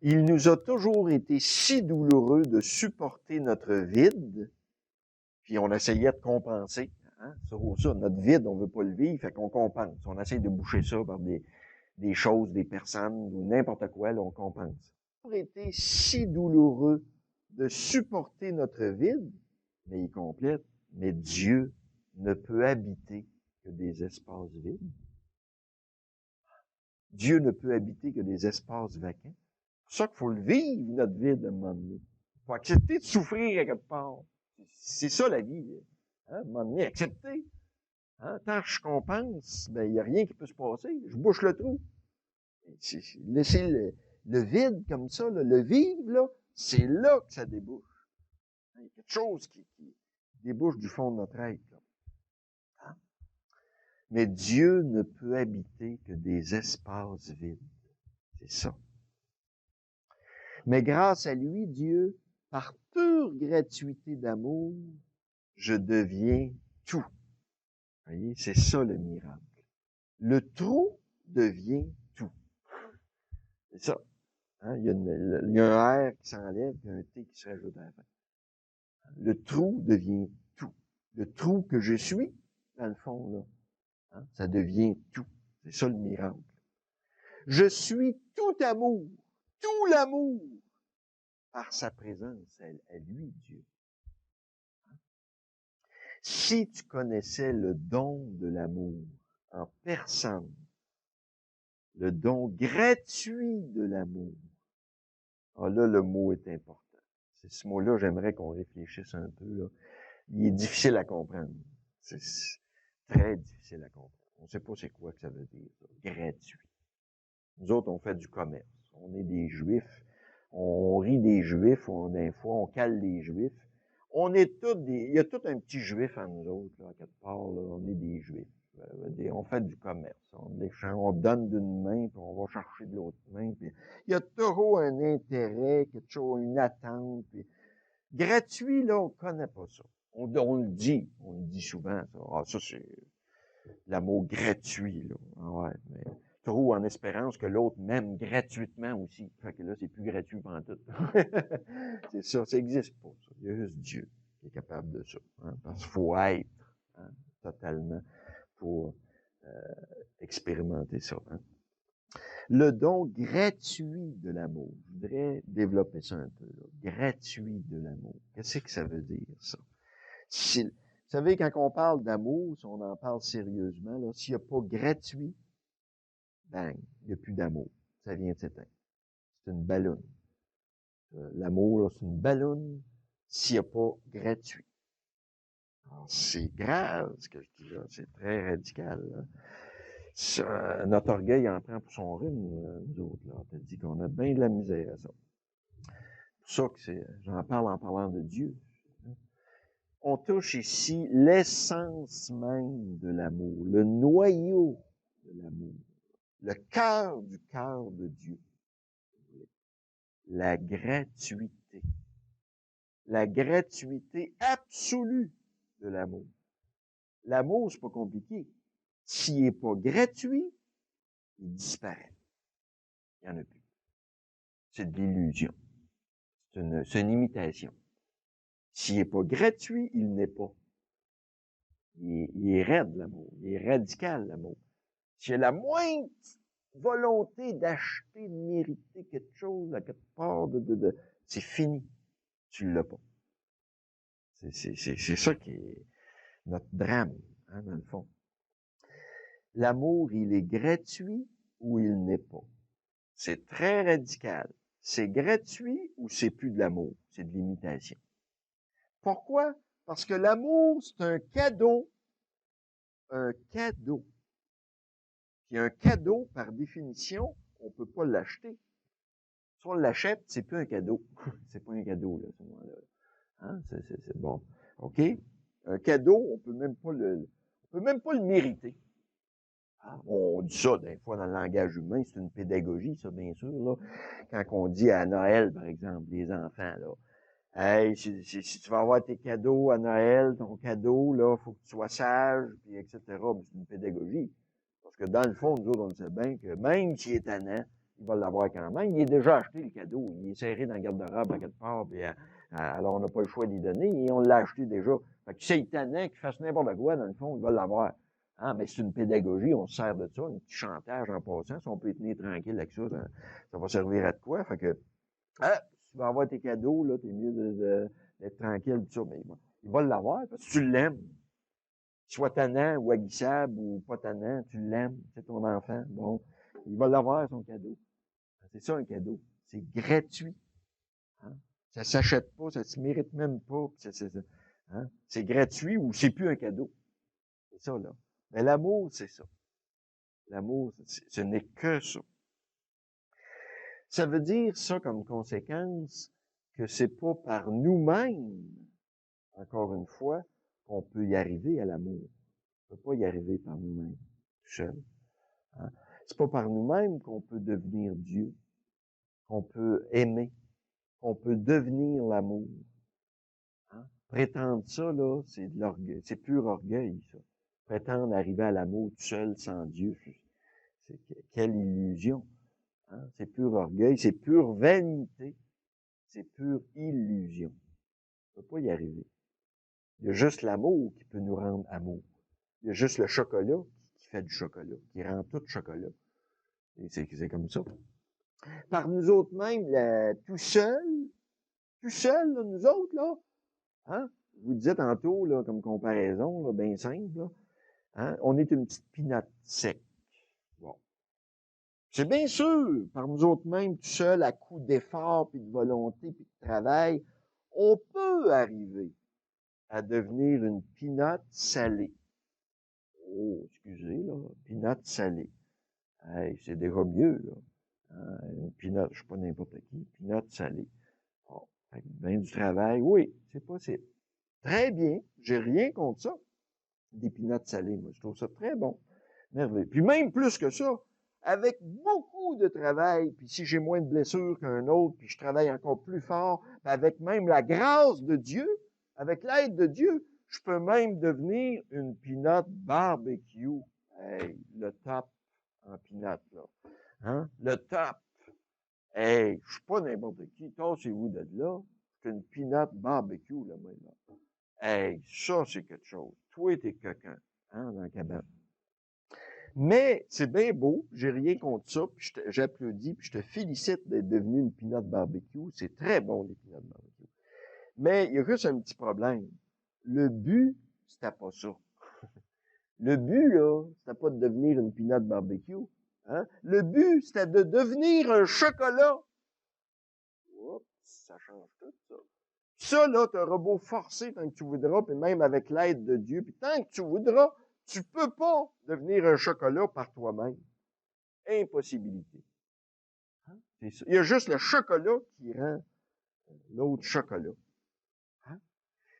il nous a toujours été si douloureux de supporter notre vide, puis on essayait de compenser. Hein, ça, notre vide, on veut pas le vivre, fait qu'on compense. On essaye de boucher ça par des choses, des personnes, ou n'importe quoi, là, on compense. Il a toujours été si douloureux de supporter notre vide, mais il complète, mais Dieu ne peut habiter que des espaces vides. Dieu ne peut habiter que des espaces vacants. C'est pour ça qu'il faut le vivre, notre vide, à un moment donné. Il faut accepter de souffrir à quelque part. C'est ça, la vie. Hein? À un moment donné, accepter. Hein? Tant que je compense, ben, il n'y a rien qui peut se passer. Je bouche le trou. Laisser le vide comme ça, là, le vivre, là, c'est là que ça débouche. Il y a quelque chose qui débouche du fond de notre être. Là. Hein? Mais Dieu ne peut habiter que des espaces vides. C'est ça. Mais grâce à lui, Dieu, par pure gratuité d'amour, je deviens tout. Vous voyez, c'est ça le miracle. Le trou devient tout. C'est ça. Hein? Il y a un R qui s'enlève et un T qui se rajoute à la fin. Le trou devient tout. Le trou que je suis, dans le fond, là, hein, ça devient tout. C'est ça le miracle. Je suis tout amour, tout l'amour, par sa présence à lui, Dieu. Si tu connaissais le don de l'amour en personne, le don gratuit de l'amour, ah là, le mot est important. C'est ce mot-là, j'aimerais qu'on réfléchisse un peu, là. Il est difficile à comprendre. C'est très difficile à comprendre. On ne sait pas c'est quoi que ça veut dire, ça. Gratuit. Nous autres, on fait du commerce. On est des Juifs. On rit des Juifs. Des fois, on cale les Juifs. On est tous des... Il y a tout un petit Juif en nous autres, là, à quelque part, là. On est des Juifs. On fait du commerce. On donne d'une main, puis on va chercher de l'autre main. Puis il y a toujours un intérêt, quelque chose, une attente. Puis gratuit, là, on connaît pas ça. On le dit souvent, ça. Ah, ça, c'est l'amour gratuit, là. Ah ouais, mais trop en espérance que l'autre m'aime gratuitement aussi. Fait que là, c'est plus gratuit pendant tout. C'est ça, ça existe pas, ça. Il y a juste Dieu qui est capable de ça. Hein, parce qu'il faut être, hein, totalement pour expérimenter ça. Hein. Le don gratuit de l'amour. Je voudrais développer ça un peu. Là. Gratuit de l'amour. Qu'est-ce que ça veut dire, ça? Vous savez, quand on parle d'amour, si on en parle sérieusement, là, s'il n'y a pas gratuit, bang, il n'y a plus d'amour. Ça vient de s'éteindre. C'est une ballonne. L'amour, là, c'est une ballonne s'il n'y a pas gratuit. C'est grave, ce que je dis là. C'est très radical. Là. Ça, notre orgueil en prend pour son rhume, nous autres. Là. On te dit qu'on a bien de la misère à ça. C'est pour ça que j'en parle en parlant de Dieu. On touche ici l'essence même de l'amour, le noyau de l'amour, le cœur du cœur de Dieu. La gratuité. La gratuité absolue de l'amour. L'amour, c'est pas compliqué. S'il n'est pas gratuit, il disparaît. Il n'y en a plus. C'est de l'illusion. C'est une imitation. S'il n'est pas gratuit, il n'est pas. Il est raide, l'amour. Il est radical, l'amour. S'il y a la moindre volonté d'acheter, de mériter quelque chose à quelque part, c'est fini. Tu l'as pas. C'est ça qui est notre drame, hein, dans le fond. L'amour, il est gratuit ou il n'est pas. C'est très radical. C'est gratuit ou c'est plus de l'amour, c'est de l'imitation. Pourquoi? Parce que l'amour, c'est un cadeau. Un cadeau. Puis un cadeau, par définition, on peut pas l'acheter. Si on l'achète, c'est plus un cadeau. C'est pas un cadeau, là, à ce moment-là. Hein? C'est bon. OK? Un cadeau, on peut même pas le mériter. On dit ça, des fois, dans le langage humain, c'est une pédagogie, ça, bien sûr, là. Quand on dit à Noël, par exemple, les enfants, là, hey, si tu vas avoir tes cadeaux à Noël, ton cadeau, là, faut que tu sois sage, puis etc. Mais c'est une pédagogie. Parce que dans le fond, nous autres, on sait bien que même s'il est tannant, il va l'avoir quand même. Il est déjà acheté, le cadeau. Il est serré dans le garde-robe à quelque part, puis alors on n'a pas le choix d'y donner, et on l'a acheté déjà. Fait que si c'est tannant, qu'il fasse n'importe quoi, dans le fond, il va l'avoir. Ah, mais c'est une pédagogie, on se sert de ça, un petit chantage en passant. Si on peut tenir tranquille avec ça, ça va servir à de quoi? Fait que, tu vas avoir tes cadeaux, là, t'es mieux d'être tranquille, tout ça, mais il va l'avoir, parce que tu l'aimes. Soit tannant ou aguissable ou pas tannant, tu l'aimes, c'est ton enfant, bon, il va l'avoir, son cadeau. C'est ça, un cadeau. C'est gratuit. Hein? Ça s'achète pas, ça se mérite même pas. Hein? C'est gratuit ou c'est plus un cadeau. C'est ça, là. Mais l'amour, c'est ça. L'amour, ce n'est que ça. Ça veut dire, ça, comme conséquence, que c'est pas par nous-mêmes, encore une fois, qu'on peut y arriver à l'amour. On peut pas y arriver par nous-mêmes, tout seul. Hein? C'est pas par nous-mêmes qu'on peut devenir Dieu, qu'on peut aimer, qu'on peut devenir l'amour. Hein? Prétendre ça, là, c'est de l'orgueil, c'est pur orgueil, ça. Prétendre arriver à l'amour tout seul, sans Dieu, quelle illusion. Hein? C'est pur orgueil, c'est pure vanité, c'est pure illusion. On peut pas y arriver. Il y a juste l'amour qui peut nous rendre amour. Il y a juste le chocolat qui fait du chocolat, qui rend tout chocolat. Et c'est comme ça. Par nous autres mêmes, tout seul, là, nous autres, là, hein? Je vous disais tantôt, là, comme comparaison, là, bien simple, là, hein? On est une petite pinotte sec. Bon. C'est bien sûr, par nous autres mêmes, tout seul, à coup d'effort, puis de volonté, puis de travail, on peut arriver à devenir une pinotte salée. Oh, excusez, là, pinotte salée. Hey, c'est déjà mieux, là. Hein, une pinotte, je suis pas n'importe qui, pinotte salée. Bon, bien du travail, oui, c'est possible. Très bien, j'ai rien contre ça. Des pinottes salées, moi, je trouve ça très bon. Merveilleux. Puis même plus que ça, avec beaucoup de travail, puis si j'ai moins de blessures qu'un autre, puis je travaille encore plus fort, avec même la grâce de Dieu, avec l'aide de Dieu, je peux même devenir une pinotte barbecue. Hey, le top en pinotte, là. Hein? Le top. Hey, je suis pas n'importe qui. Tassez-vous de là. C'est une pinotte barbecue, là, moi, là. Hey, ça, c'est quelque chose. Toi, t'es quelqu'un, hein, dans la cabane. Mais c'est bien beau, j'ai rien contre ça, puis j'applaudis, puis je te félicite d'être devenu une peanut barbecue. C'est très bon, les peanut barbecue. Mais il y a juste un petit problème. Le but, c'était pas ça. Le but, là, c'était pas de devenir une peanut barbecue. Hein? Le but, c'était de devenir un chocolat. Oups, ça change tout, ça. Ça, là, t'auras beau forcer tant que tu voudras, puis même avec l'aide de Dieu, puis tant que tu voudras, tu peux pas devenir un chocolat par toi-même. Impossibilité. Hein? C'est ça. Il y a juste le chocolat qui rend l'autre chocolat. Hein?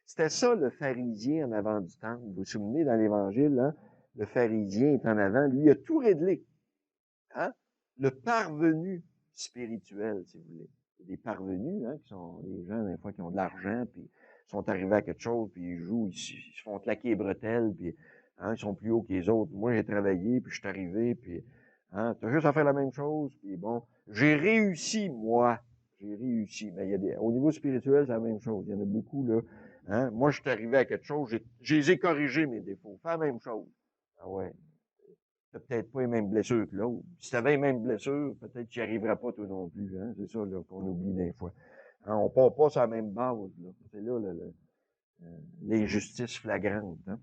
C'était ça, le pharisien en avant du temple. Vous vous souvenez, dans l'Évangile, hein? Le pharisien est en avant. Lui, il a tout réglé. Hein? Le parvenu spirituel, si vous voulez. Des parvenus, hein, qui sont des gens, des fois, qui ont de l'argent, puis sont arrivés à quelque chose, puis ils jouent, ils se font claquer les bretelles, puis hein, ils sont plus hauts que les autres. Moi, j'ai travaillé, puis je suis arrivé, puis hein, t'as juste à faire la même chose, puis bon, j'ai réussi, moi. J'ai réussi. Mais il y a au niveau spirituel, c'est la même chose. Il y en a beaucoup, là. Hein? Moi, je suis arrivé à quelque chose, j'ai corrigé mes défauts. Fais la même chose. Ah ouais. T'as peut-être pas les mêmes blessures que l'autre. Si t'avais les mêmes blessures, peut-être que tu n'y arriverais pas toi non plus. Hein? C'est ça là, qu'on oublie des fois. Hein? On part pas sur la même base. Là. C'est là l'injustice flagrante. Hein?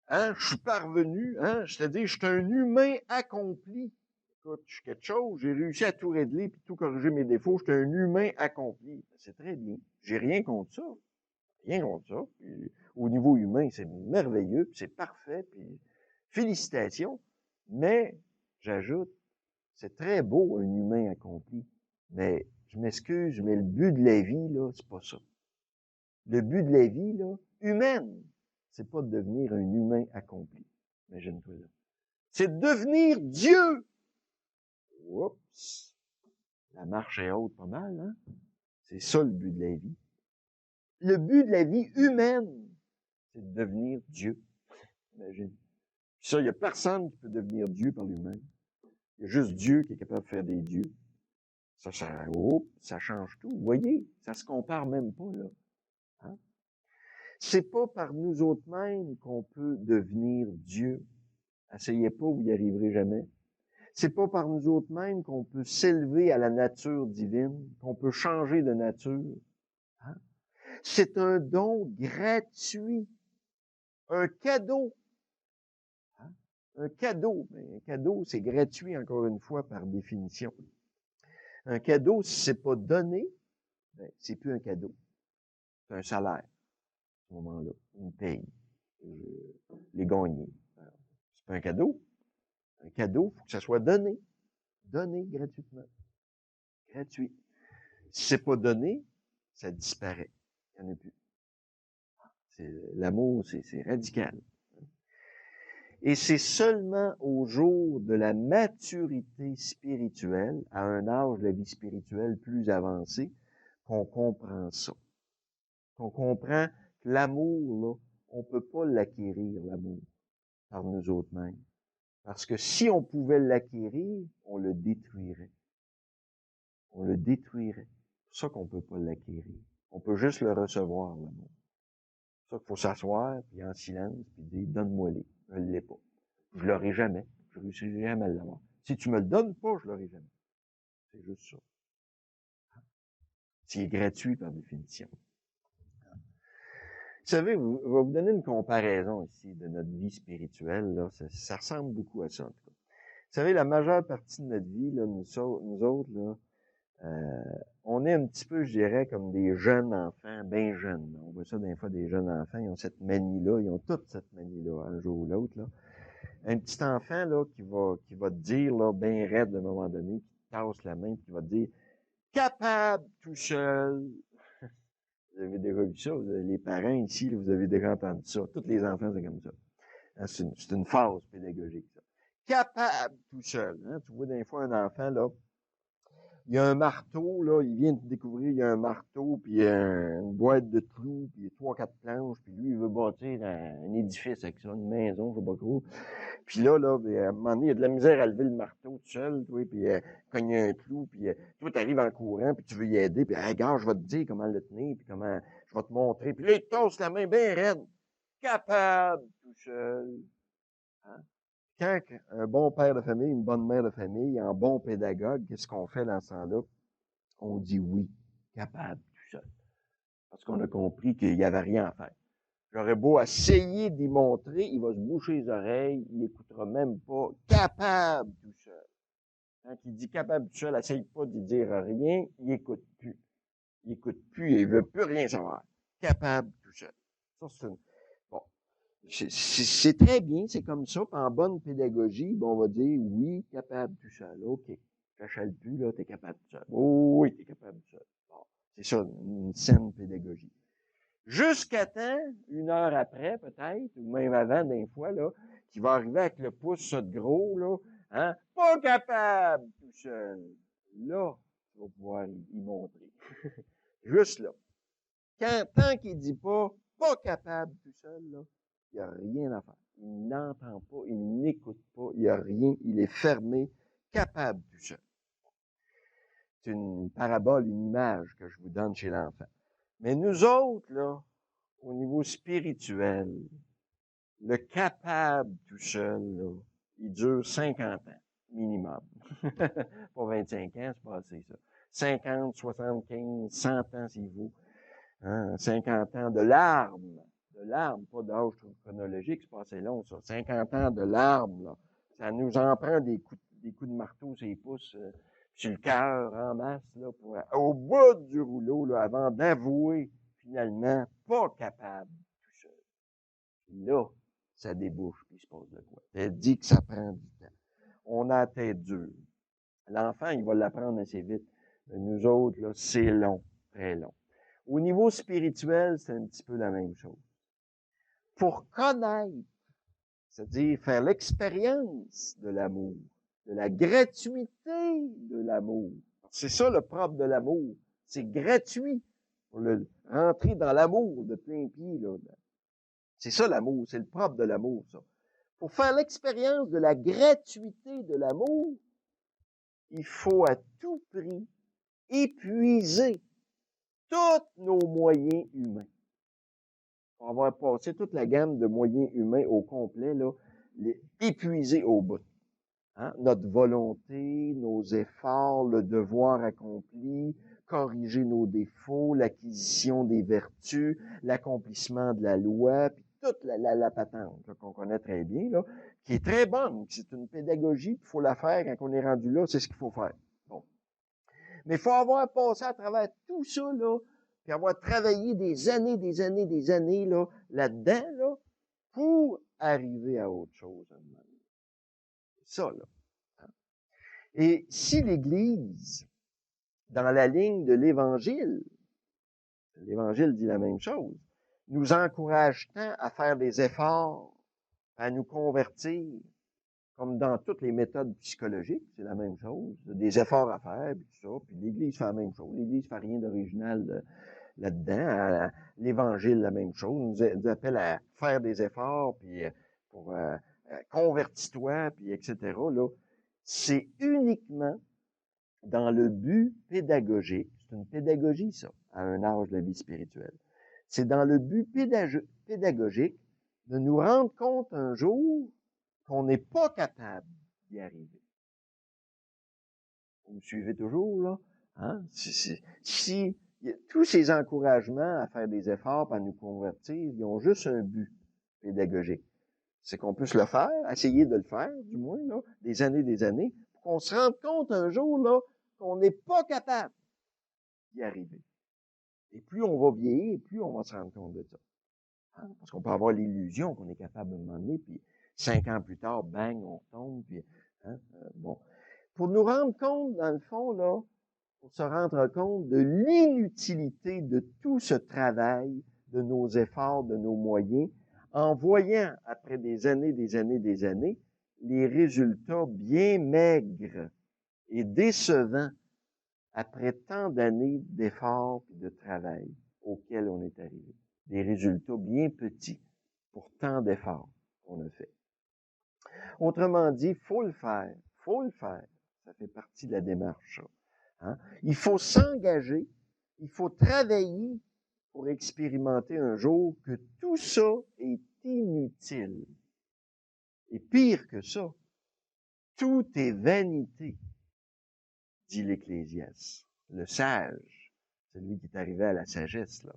Hein? Je suis parvenu, hein? C'est-à-dire je suis un humain accompli. Écoute, je suis quelque chose, j'ai réussi à tout régler puis tout corriger mes défauts. Je suis un humain accompli. C'est très bien. J'ai rien contre ça. Rien contre ça. Puis, au niveau humain, c'est merveilleux, puis c'est parfait, puis félicitations. Mais, j'ajoute, c'est très beau, un humain accompli. Mais, je m'excuse, mais le but de la vie, là, c'est pas ça. Le but de la vie, là, humaine, c'est pas de devenir un humain accompli. Imagine-toi là. C'est devenir Dieu. Oups! La marche est haute pas mal, hein? C'est ça le but de la vie. Le but de la vie humaine, c'est de devenir Dieu. Imagine. Puis ça, il n'y a personne qui peut devenir Dieu par lui-même. Il y a juste Dieu qui est capable de faire des dieux. Ça change tout. Vous voyez, ça se compare même pas, là. Hein? C'est pas par nous autres mêmes qu'on peut devenir Dieu. Essayez pas, vous n'y arriverez jamais. C'est pas par nous autres mêmes qu'on peut s'élever à la nature divine, qu'on peut changer de nature. Hein? C'est un don gratuit, un cadeau. Hein? Un cadeau. Mais un cadeau, c'est gratuit, encore une fois, par définition. Un cadeau, si c'est pas donné, ben, c'est plus un cadeau. C'est un salaire, à ce moment-là. Une paye. Les gagner. C'est pas un cadeau. Un cadeau, il faut que ça soit donné. Donné gratuitement. Gratuit. Si c'est pas donné, ça disparaît. Il n'y en a plus. L'amour, c'est radical. Et c'est seulement au jour de la maturité spirituelle, à un âge de la vie spirituelle plus avancé, qu'on comprend ça. Qu'on comprend que l'amour, là, on peut pas l'acquérir, l'amour, par nous autres mêmes. Parce que si on pouvait l'acquérir, on le détruirait. On le détruirait. C'est pour ça qu'on peut pas l'acquérir. On peut juste le recevoir, l'amour. C'est ça qu'il faut s'asseoir, puis en silence, puis dire, donne-moi-les. Je ne l'ai pas. Je l'aurai jamais. Je ne réussirai jamais à l'avoir. Si tu me le donnes pas, je l'aurai jamais. C'est juste ça. C'est gratuit par définition. Vous savez, je vais vous donner une comparaison ici de notre vie spirituelle. Là. Ça ressemble beaucoup à ça, en tout cas. Vous savez, la majeure partie de notre vie, là, nous autres, là, on est un petit peu, je dirais, comme des jeunes enfants, bien jeunes. On voit ça des fois, des jeunes enfants, ils ont cette manie-là, ils ont toute cette manie-là, un jour ou l'autre. Là. Un petit enfant là qui va te dire, là, bien raide à un moment donné, qui te tasse la main, qui va te dire « capable tout seul ». Vous avez déjà vu ça, les parents ici, là, vous avez déjà entendu ça. Tous les enfants, c'est comme ça. Hein, c'est une phase pédagogique, ça. Capable tout seul. Hein? Tu vois des fois un enfant, là, il y a un marteau, là, il vient de découvrir, il y a un marteau, puis une boîte de clous, puis 3-4 planches, puis lui, il veut bâtir un édifice avec ça, une maison, je sais pas trop. Puis là, à un moment donné, il y a de la misère à lever le marteau tout seul, toi, puis cogner un clou, puis toi, t'arrives en courant, puis tu veux y aider, puis hey, gars, je vais te dire comment le tenir, puis comment je vais te montrer. Puis là, il te tasse la main bien raide. Capable tout seul. Hein? Quand un bon père de famille, une bonne mère de famille, un bon pédagogue, qu'est-ce qu'on fait dans ce temps-là? On dit oui, capable tout seul. Parce qu'on a compris qu'il n'y avait rien à faire. J'aurais beau essayer d'y montrer, il va se boucher les oreilles, il n'écoutera même pas. Capable tout seul. Quand il dit capable tout seul, essaye pas d'y dire rien, il écoute plus. Il écoute plus et il veut plus rien savoir. Capable tout seul. Ça, c'est une... Bon. C'est très bien, c'est comme ça. En bonne pédagogie, bon, on va dire oui, capable tout seul. OK. J'achète plus, là, t'es capable tout seul. Oh, oui, t'es capable tout seul. Bon. C'est ça, une saine pédagogie. Jusqu'à temps, une heure après, peut-être, ou même avant, des fois, là, qui va arriver avec le pouce ça, de gros, là, hein, pas capable tout seul. Là, tu vas pouvoir y montrer. Juste là. Tant qu'il dit pas capable tout seul, là, il n'y a rien à faire. Il n'entend pas, il n'écoute pas, il n'y a rien, il est fermé, capable tout seul. C'est une parabole, une image que je vous donne chez l'enfant. Mais nous autres, là, au niveau spirituel, le capable tout seul, là, il dure 50 ans, minimum. Pas 25 ans, c'est pas assez, ça. 50, 75, 100 ans, s'il vaut. Hein, 50 ans de larmes, pas d'âge chronologique, c'est pas assez long, ça. 50 ans de larmes, là. Ça nous en prend des coups de marteau sur les pouces, sur le cœur, en masse, là, au bout du rouleau, là, avant d'avouer, finalement, pas capable tout seul. Là, ça débouche, puis il se passe de quoi. Elle dit que ça prend du temps. On a la tête dure. L'enfant, il va l'apprendre assez vite. Mais nous autres, là, c'est long, très long. Au niveau spirituel, c'est un petit peu la même chose. Pour connaître c'est-à-dire faire l'expérience de l'amour, de la gratuité de l'amour. C'est ça le propre de l'amour, c'est gratuit. Pour rentrer dans l'amour de plein pied, là. C'est ça l'amour, c'est le propre de l'amour, ça. Pour faire l'expérience de la gratuité de l'amour, il faut à tout prix épuiser tous nos moyens humains. Pour avoir passé toute la gamme de moyens humains au complet, là, les épuiser au bout. Hein? Notre volonté, nos efforts, le devoir accompli, corriger nos défauts, l'acquisition des vertus, l'accomplissement de la loi, puis toute la patente qu'on connaît très bien, là, qui est très bonne. C'est une pédagogie, il faut la faire quand on est rendu là, c'est ce qu'il faut faire. Bon. Mais il faut avoir passé à travers tout ça, là, puis avoir travaillé des années, là, là-dedans, là, pour arriver à autre chose. C'est ça, là. Et si l'Église, dans la ligne de l'Évangile dit la même chose, nous encourage tant à faire des efforts, à nous convertir, comme dans toutes les méthodes psychologiques, c'est la même chose, des efforts à faire, puis tout ça, puis l'Église fait la même chose, l'Église fait rien d'original là-dedans, l'Évangile la même chose, nous appelle à faire des efforts, puis pour convertis-toi, puis etc., là, c'est uniquement dans le but pédagogique, c'est une pédagogie ça, à un âge de la vie spirituelle, c'est dans le but pédagogique de nous rendre compte un jour qu'on n'est pas capable d'y arriver. Vous me suivez toujours, là? Hein? Si tous ces encouragements à faire des efforts, à nous convertir, ils ont juste un but pédagogique. C'est qu'on puisse le faire, essayer de le faire, du moins, là, des années, pour qu'on se rende compte un jour, là, qu'on n'est pas capable d'y arriver. Et plus on va vieillir, plus on va se rendre compte de ça. Hein? Parce qu'on peut avoir l'illusion qu'on est capable de un moment donné, puis 5 ans plus tard, bang, on retombe, puis, hein, bon. Pour nous rendre compte, dans le fond, là, pour se rendre compte de l'inutilité de tout ce travail, de nos efforts, de nos moyens, en voyant, après des années, les résultats bien maigres et décevants après tant d'années d'efforts et de travail auxquels on est arrivé. Des résultats bien petits pour tant d'efforts qu'on a fait. Autrement dit, faut le faire. Ça fait partie de la démarche. Hein? Il faut s'engager, il faut travailler pour expérimenter un jour que tout ça est inutile. Et pire que ça, tout est vanité, dit l'Ecclésiaste. Le sage, celui qui est arrivé à la sagesse, là,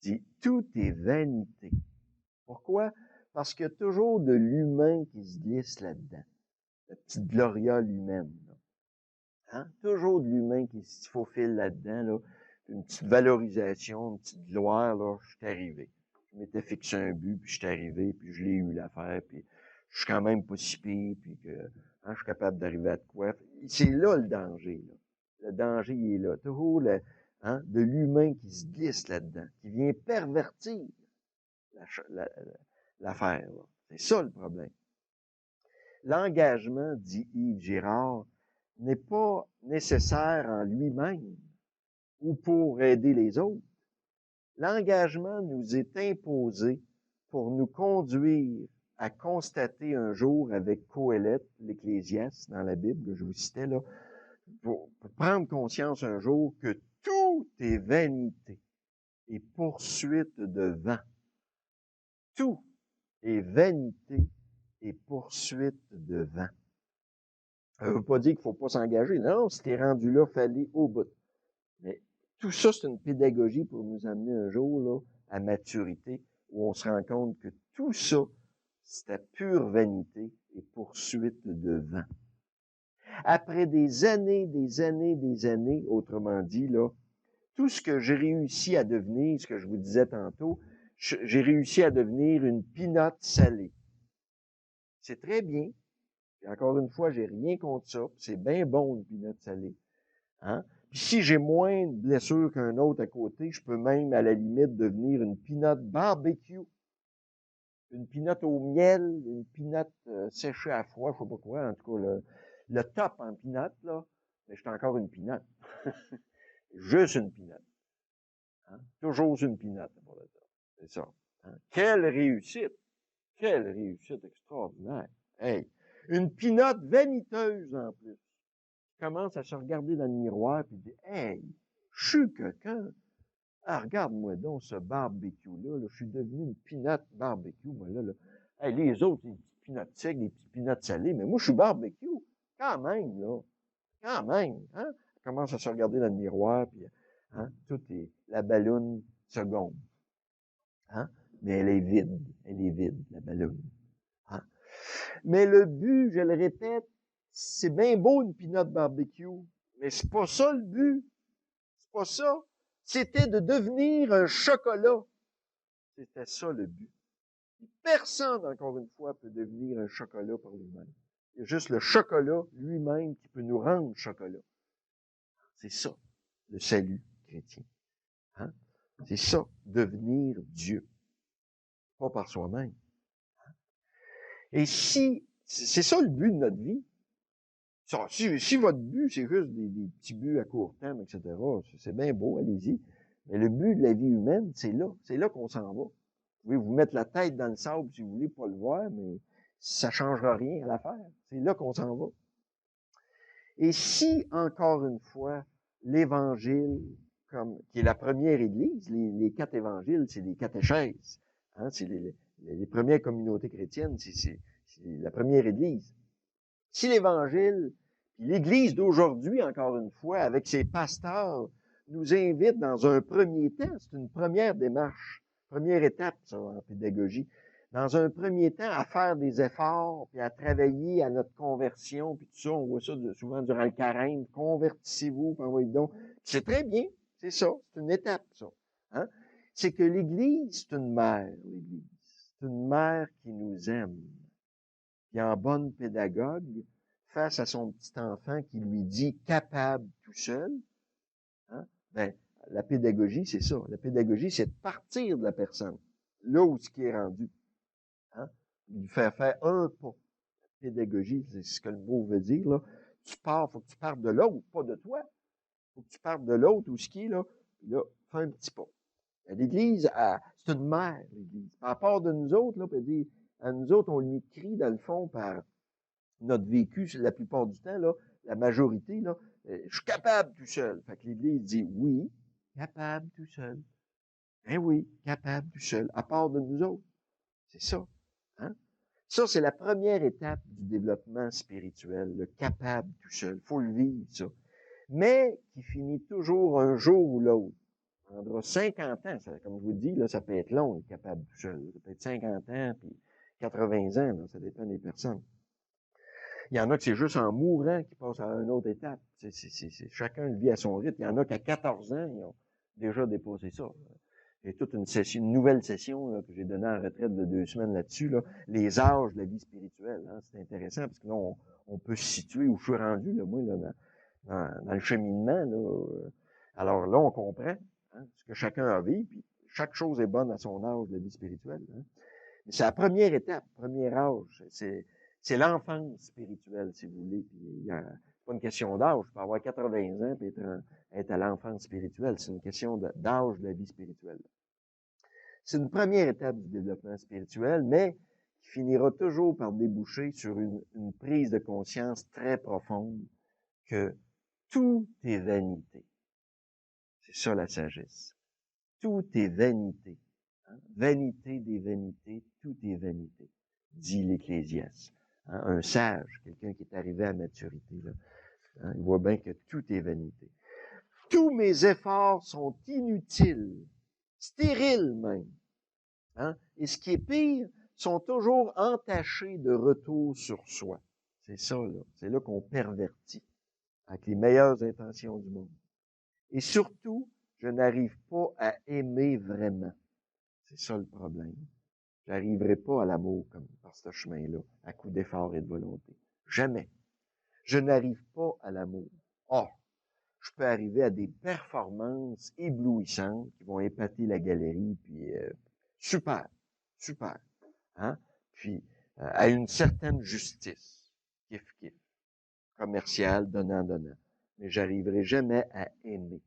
dit tout est vanité. Pourquoi? Parce qu'il y a toujours de l'humain qui se glisse là-dedans. La petite gloriole humaine. Là. Hein? Toujours de l'humain qui se faufile là-dedans. Là. Une petite valorisation, une petite gloire. Là, je suis arrivé. Je m'étais fixé un but, puis je suis arrivé, puis je l'ai eu l'affaire, puis je suis quand même pas si pire, puis que hein, je suis capable d'arriver à de quoi. C'est là le danger. Là. Le danger, il est là. Toujours de l'humain qui se glisse là-dedans, qui vient pervertir l'affaire. Là. C'est ça le problème. L'engagement, dit Yves Girard, n'est pas nécessaire en lui-même ou pour aider les autres. L'engagement nous est imposé pour nous conduire à constater un jour avec Coëlette, l'Ecclésiaste dans la Bible, je vous citais là, pour prendre conscience un jour que tout est vanité et poursuite de vent. Tout est vanité et poursuite de vent. Ça ne veut pas dire qu'il ne faut pas s'engager. Non, si t'es rendu là, fallait au bout. Mais tout ça, c'est une pédagogie pour nous amener un jour là, à maturité, où on se rend compte que tout ça, c'était pure vanité et poursuite de vent. Après des années, autrement dit, là, tout ce que j'ai réussi à devenir, ce que je vous disais tantôt, j'ai réussi à devenir une pinotte salée. C'est très bien. Et encore une fois, j'ai rien contre ça. C'est bien bon, une pinotte salée. Hein? Puis si j'ai moins de blessures qu'un autre à côté, je peux même, à la limite, devenir une pinotte barbecue. une peanut au miel, une peanut séchée à froid, je sais pas quoi, en tout cas, le top en peanut, là, mais j'étais encore une peanut. Juste une peanut. Hein? Toujours une peanut, pour le temps. C'est ça. Hein? Quelle réussite! Quelle réussite extraordinaire! Hey! Une peanut vaniteuse, en plus. Commence à se regarder dans le miroir, puis dit, hey! Je suis quelqu'un! Ah, regarde-moi donc ce barbecue-là, là. Je suis devenu une peanut barbecue, moi, là. Hey, les autres, les petits peanuts secs, les petits peanuts salés, mais moi, je suis barbecue. Quand même, là. Quand même, hein? Elle commence à se regarder dans le miroir, puis, hein, la balloune se gonfle, hein? Mais elle est vide, la balloune, hein? Mais le but, je le répète, c'est bien beau une peanut barbecue, mais c'est pas ça le but. C'est pas ça. C'était de devenir un chocolat. C'était ça le but. Personne, encore une fois, peut devenir un chocolat par lui-même. Il y a juste le chocolat lui-même qui peut nous rendre chocolat. C'est ça, le salut chrétien. Hein? C'est ça, devenir Dieu. Pas par soi-même. Et c'est ça le but de notre vie. Si votre but, c'est juste des petits buts à court terme, etc., c'est bien beau, allez-y. Mais le but de la vie humaine, c'est là qu'on s'en va. Vous pouvez vous mettre la tête dans le sable si vous voulez pas le voir, mais ça changera rien à l'affaire. C'est là qu'on s'en va. Et si, encore une fois, l'Évangile, qui est la première Église, les 4 évangiles, c'est des catéchèses. Hein, c'est les premières communautés chrétiennes, c'est la première Église. Si l'Évangile, puis l'Église d'aujourd'hui, encore une fois, avec ses pasteurs, nous invite dans un premier temps, c'est une première démarche, première étape, ça, en pédagogie, dans un premier temps, à faire des efforts, puis à travailler à notre conversion, puis tout ça, on voit ça souvent durant le carême, convertissez-vous, puis envoyez donc. C'est très bien, c'est ça, c'est une étape, ça. Hein? C'est que l'Église, c'est une mère, l'Église. C'est une mère qui nous aime. Puis en bonne pédagogue, face à son petit enfant qui lui dit capable tout seul, hein, ben, la pédagogie, c'est ça. La pédagogie, c'est de partir de la personne, là où ce qui est rendu. Hein, lui faire un pas. La pédagogie, c'est ce que le mot veut dire, là. Faut que tu partes de l'autre, pas de toi. Faut que tu partes de l'autre où ce qui est, là. Puis là, fais un petit pas. L'Église, c'est une mère, l'Église. Par rapport de nous autres, là, à nous autres, on lui crie, dans le fond, par notre vécu, la plupart du temps, là, la majorité, là, je suis capable tout seul. Fait que l'Église dit oui, capable tout seul. Eh oui, capable tout seul, à part de nous autres. C'est ça. Hein? Ça, c'est la première étape du développement spirituel, le capable tout seul. Faut le vivre, ça. Mais qui finit toujours un jour ou l'autre. Ça prendra 50 ans. Ça, comme je vous dis, là, ça peut être long, le capable tout seul. Ça peut être 50 ans, puis 80 ans, là, ça dépend des personnes. Il y en a que c'est juste en mourant qui passe à une autre étape. Chacun le vit à son rythme. Il y en a qu'à 14 ans, ils ont déjà déposé ça. J'ai toute une nouvelle session là, que j'ai donnée en retraite de 2 semaines là-dessus, là, les âges de la vie spirituelle. Hein, c'est intéressant parce que là, on peut se situer où je suis rendu, là, moi, là, dans le cheminement. Là, alors là, on comprend ce que chacun a vécu, puis chaque chose est bonne à son âge de la vie spirituelle. Hein. Mais c'est la première étape, premier âge. C'est l'enfance spirituelle, si vous voulez. Puis, c'est pas une question d'âge. Je peux avoir 80 ans et être à l'enfance spirituelle. C'est une question d'âge de la vie spirituelle. C'est une première étape du développement spirituel, mais qui finira toujours par déboucher sur une prise de conscience très profonde que tout est vanité. C'est ça la sagesse. Tout est vanité. Hein? Vanité des vanités, tout est vanité, dit l'Ecclésiaste. Hein? Un sage, quelqu'un qui est arrivé à maturité, là, hein? Il voit bien que tout est vanité. Tous mes efforts sont inutiles, stériles même. Hein? Et ce qui est pire, sont toujours entachés de retour sur soi. C'est ça, là. C'est là qu'on pervertit avec les meilleures intentions du monde. Et surtout, je n'arrive pas à aimer vraiment. C'est ça le problème. J'arriverai pas à l'amour comme par ce chemin-là, à coup d'effort et de volonté. Jamais. Je n'arrive pas à l'amour. Or, je peux arriver à des performances éblouissantes qui vont épater la galerie, puis super, super. hein, puis à une certaine justice, kiff, commerciale, donnant. Mais j'arriverai jamais à aimer,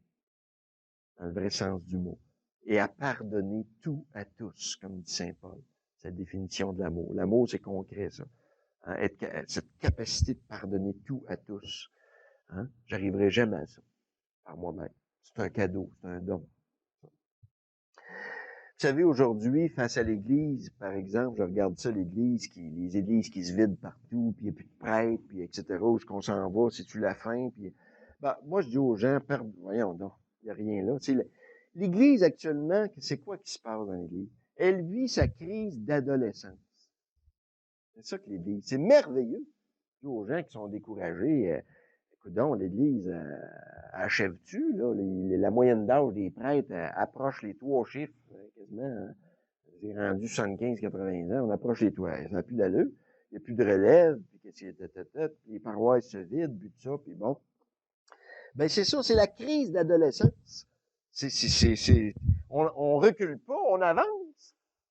dans le vrai sens du mot, et à pardonner tout à tous, comme dit saint Paul. C'est la définition de l'amour. L'amour, c'est concret, ça. Hein, cette capacité de pardonner tout à tous. Hein, j'arriverai jamais à ça, par moi-même. C'est un cadeau, c'est un don. Vous savez, aujourd'hui, face à l'Église, par exemple, je regarde ça, les églises qui se vident partout, puis il n'y a plus de prêtres, puis etc., où est-ce qu'on s'en va, c'est-tu la fin, puis... Ben, moi, je dis aux gens, voyons donc, il n'y a rien là. L'Église, actuellement, c'est quoi qui se passe dans l'Église? Elle vit sa crise d'adolescence. C'est ça que l'Église, c'est merveilleux. Je dis aux gens qui sont découragés, écoute donc, l'Église achève-tu, là? La moyenne d'âge des prêtres approche les 3 chiffres, quasiment. Hein. C'est rendu 75-80 ans, on approche les 3. Ça n'a plus d'allure. Il n'y a plus de relève, puis les paroisses se vident, puis tout ça, puis bon. Ben c'est ça, c'est la crise d'adolescence. On recule pas, on avance.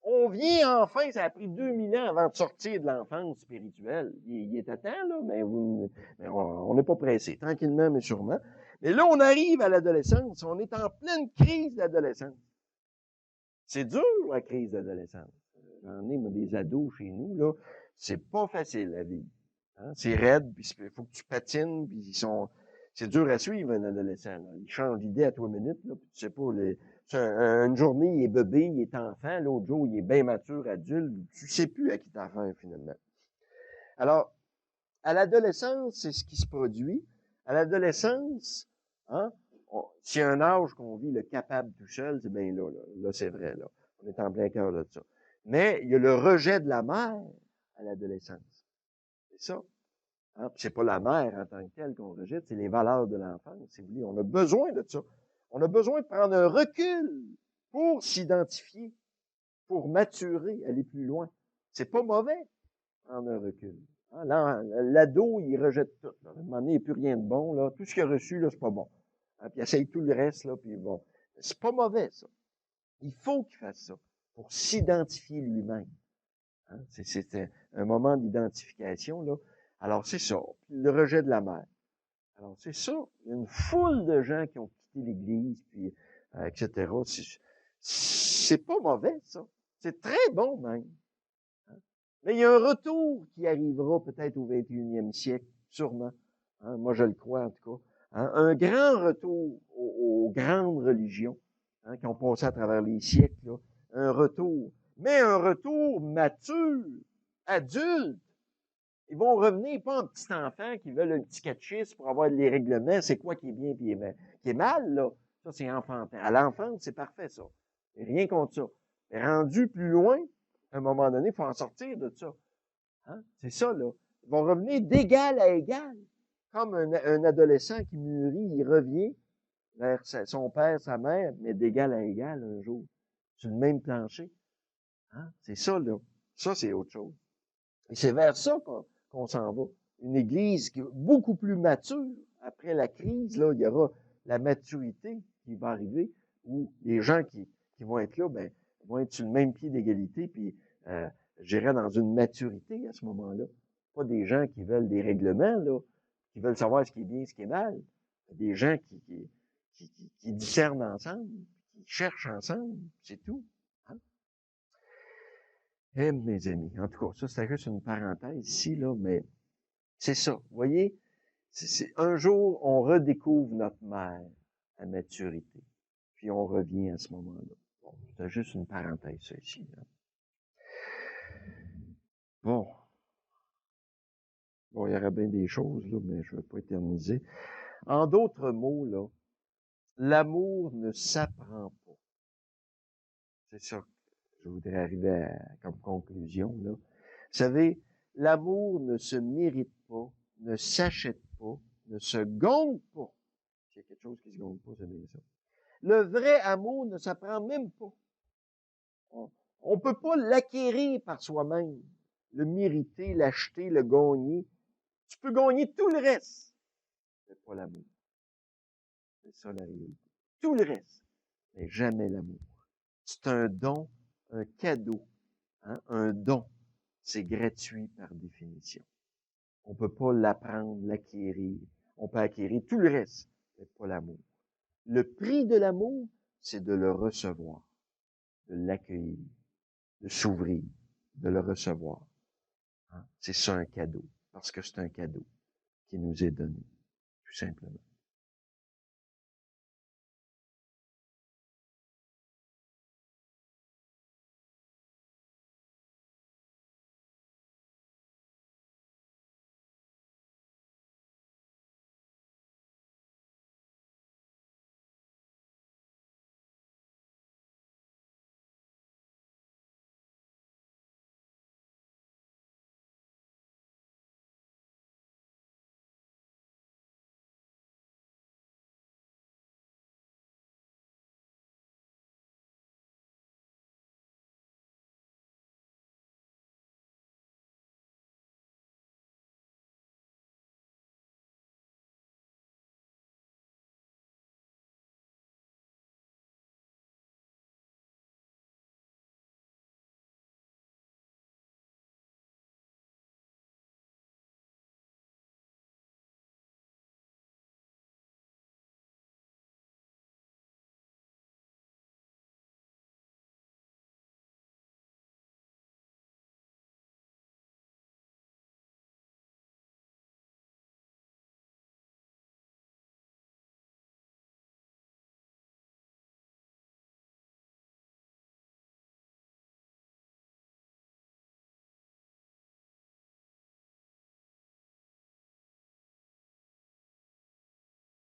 On vient enfin, ça a pris 2000 ans avant de sortir de l'enfance spirituelle. Il était temps, là, mais on n'est pas pressé, tranquillement, mais sûrement. Mais là, on arrive à l'adolescence, on est en pleine crise d'adolescence. C'est dur, la crise d'adolescence. J'en ai, moi, des ados chez nous, là, c'est pas facile à vivre. Hein? C'est raide, puis il faut que tu patines, puis c'est dur à suivre, un adolescent. Là. Il change d'idée à 3 minutes, là, puis tu sais pas, une journée, il est bébé, il est enfant, l'autre jour, il est bien mature, adulte, tu sais plus à qui t'en faire, finalement. Alors, à l'adolescence, c'est ce qui se produit. À l'adolescence, hein, s'il y a un âge qu'on vit le capable tout seul, c'est bien là. Là, c'est vrai, là. On est en plein cœur de ça. Mais il y a le rejet de la mère à l'adolescence. C'est ça. Hein? C'est pas la mère en tant que telle qu'on rejette, c'est les valeurs de l'enfance, si vous voulez. On a besoin de ça. On a besoin de prendre un recul pour s'identifier, pour maturer, aller plus loin. C'est pas mauvais, prendre un recul. Hein? L'ado, il rejette tout. Là. À un moment donné, il n'y a plus rien de bon. Là. Tout ce qu'il a reçu, là, c'est pas bon. Hein? Puis il essaye tout le reste, là, puis bon. C'est pas mauvais, ça. Il faut qu'il fasse ça pour s'identifier lui-même. Hein? C'est un moment d'identification, là. Alors, c'est ça. Le rejet de la mère. Alors, c'est ça. Il y a une foule de gens qui ont quitté l'Église, puis, etc. C'est pas mauvais, ça. C'est très bon, même. Hein? Mais il y a un retour qui arrivera peut-être au 21e siècle, sûrement. Hein? Moi, je le crois, en tout cas. Hein? Un grand retour aux grandes religions, hein, qui ont passé à travers les siècles, là. Un retour. Mais un retour mature, adulte. Ils vont revenir pas en petit enfant qui veulent un petit catéchisme pour avoir les règlements, c'est quoi qui est bien et qui est mal, là. Ça, c'est enfantin. À l'enfance, c'est parfait, ça. Rien contre ça. Mais rendu plus loin, à un moment donné, il faut en sortir de ça. Hein? C'est ça, là. Ils vont revenir d'égal à égal. Comme un adolescent qui mûrit, il revient vers son père, sa mère, mais d'égal à égal un jour. Sur le même plancher. Hein? C'est ça, là. Ça, c'est autre chose. Et c'est vers ça qu'on s'en va. Une église qui est beaucoup plus mature. Après la crise, là, il y aura la maturité qui va arriver, où les gens qui vont être là, ben, vont être sur le même pied d'égalité, puis j'irai dans une maturité à ce moment-là. Pas des gens qui veulent des règlements, là, qui veulent savoir ce qui est bien, ce qui est mal. Des gens qui discernent ensemble, qui cherchent ensemble, c'est tout. Hein? Eh, mes amis, en tout cas, ça, c'était juste une parenthèse ici, là, mais c'est ça. Vous voyez, un jour, on redécouvre notre mère à maturité, puis on revient à ce moment-là. Bon, c'était juste une parenthèse, ça, ici. Là. Bon. Bon, il y aurait bien des choses, là, mais je ne vais pas éterniser. En d'autres mots, là, l'amour ne s'apprend pas. C'est ça que je voudrais arriver comme conclusion, là. Vous savez, l'amour ne se mérite pas, ne s'achète pas, ne se gagne pas. S'il y a quelque chose qui se gagne pas, c'est bien ça. Le vrai amour ne s'apprend même pas. On peut pas l'acquérir par soi-même, le mériter, l'acheter, le gagner. Tu peux gagner tout le reste, mais pas l'amour. C'est ça la réalité. Tout le reste, mais jamais l'amour. C'est un don, un cadeau Hein? Un don, c'est gratuit par définition. On peut pas l'apprendre, l'acquérir. On peut acquérir tout le reste, mais pas l'amour. Le prix de l'amour, c'est de le recevoir, de l'accueillir, de s'ouvrir, de le recevoir. Hein? C'est ça un cadeau, parce que c'est un cadeau qui nous est donné, tout simplement.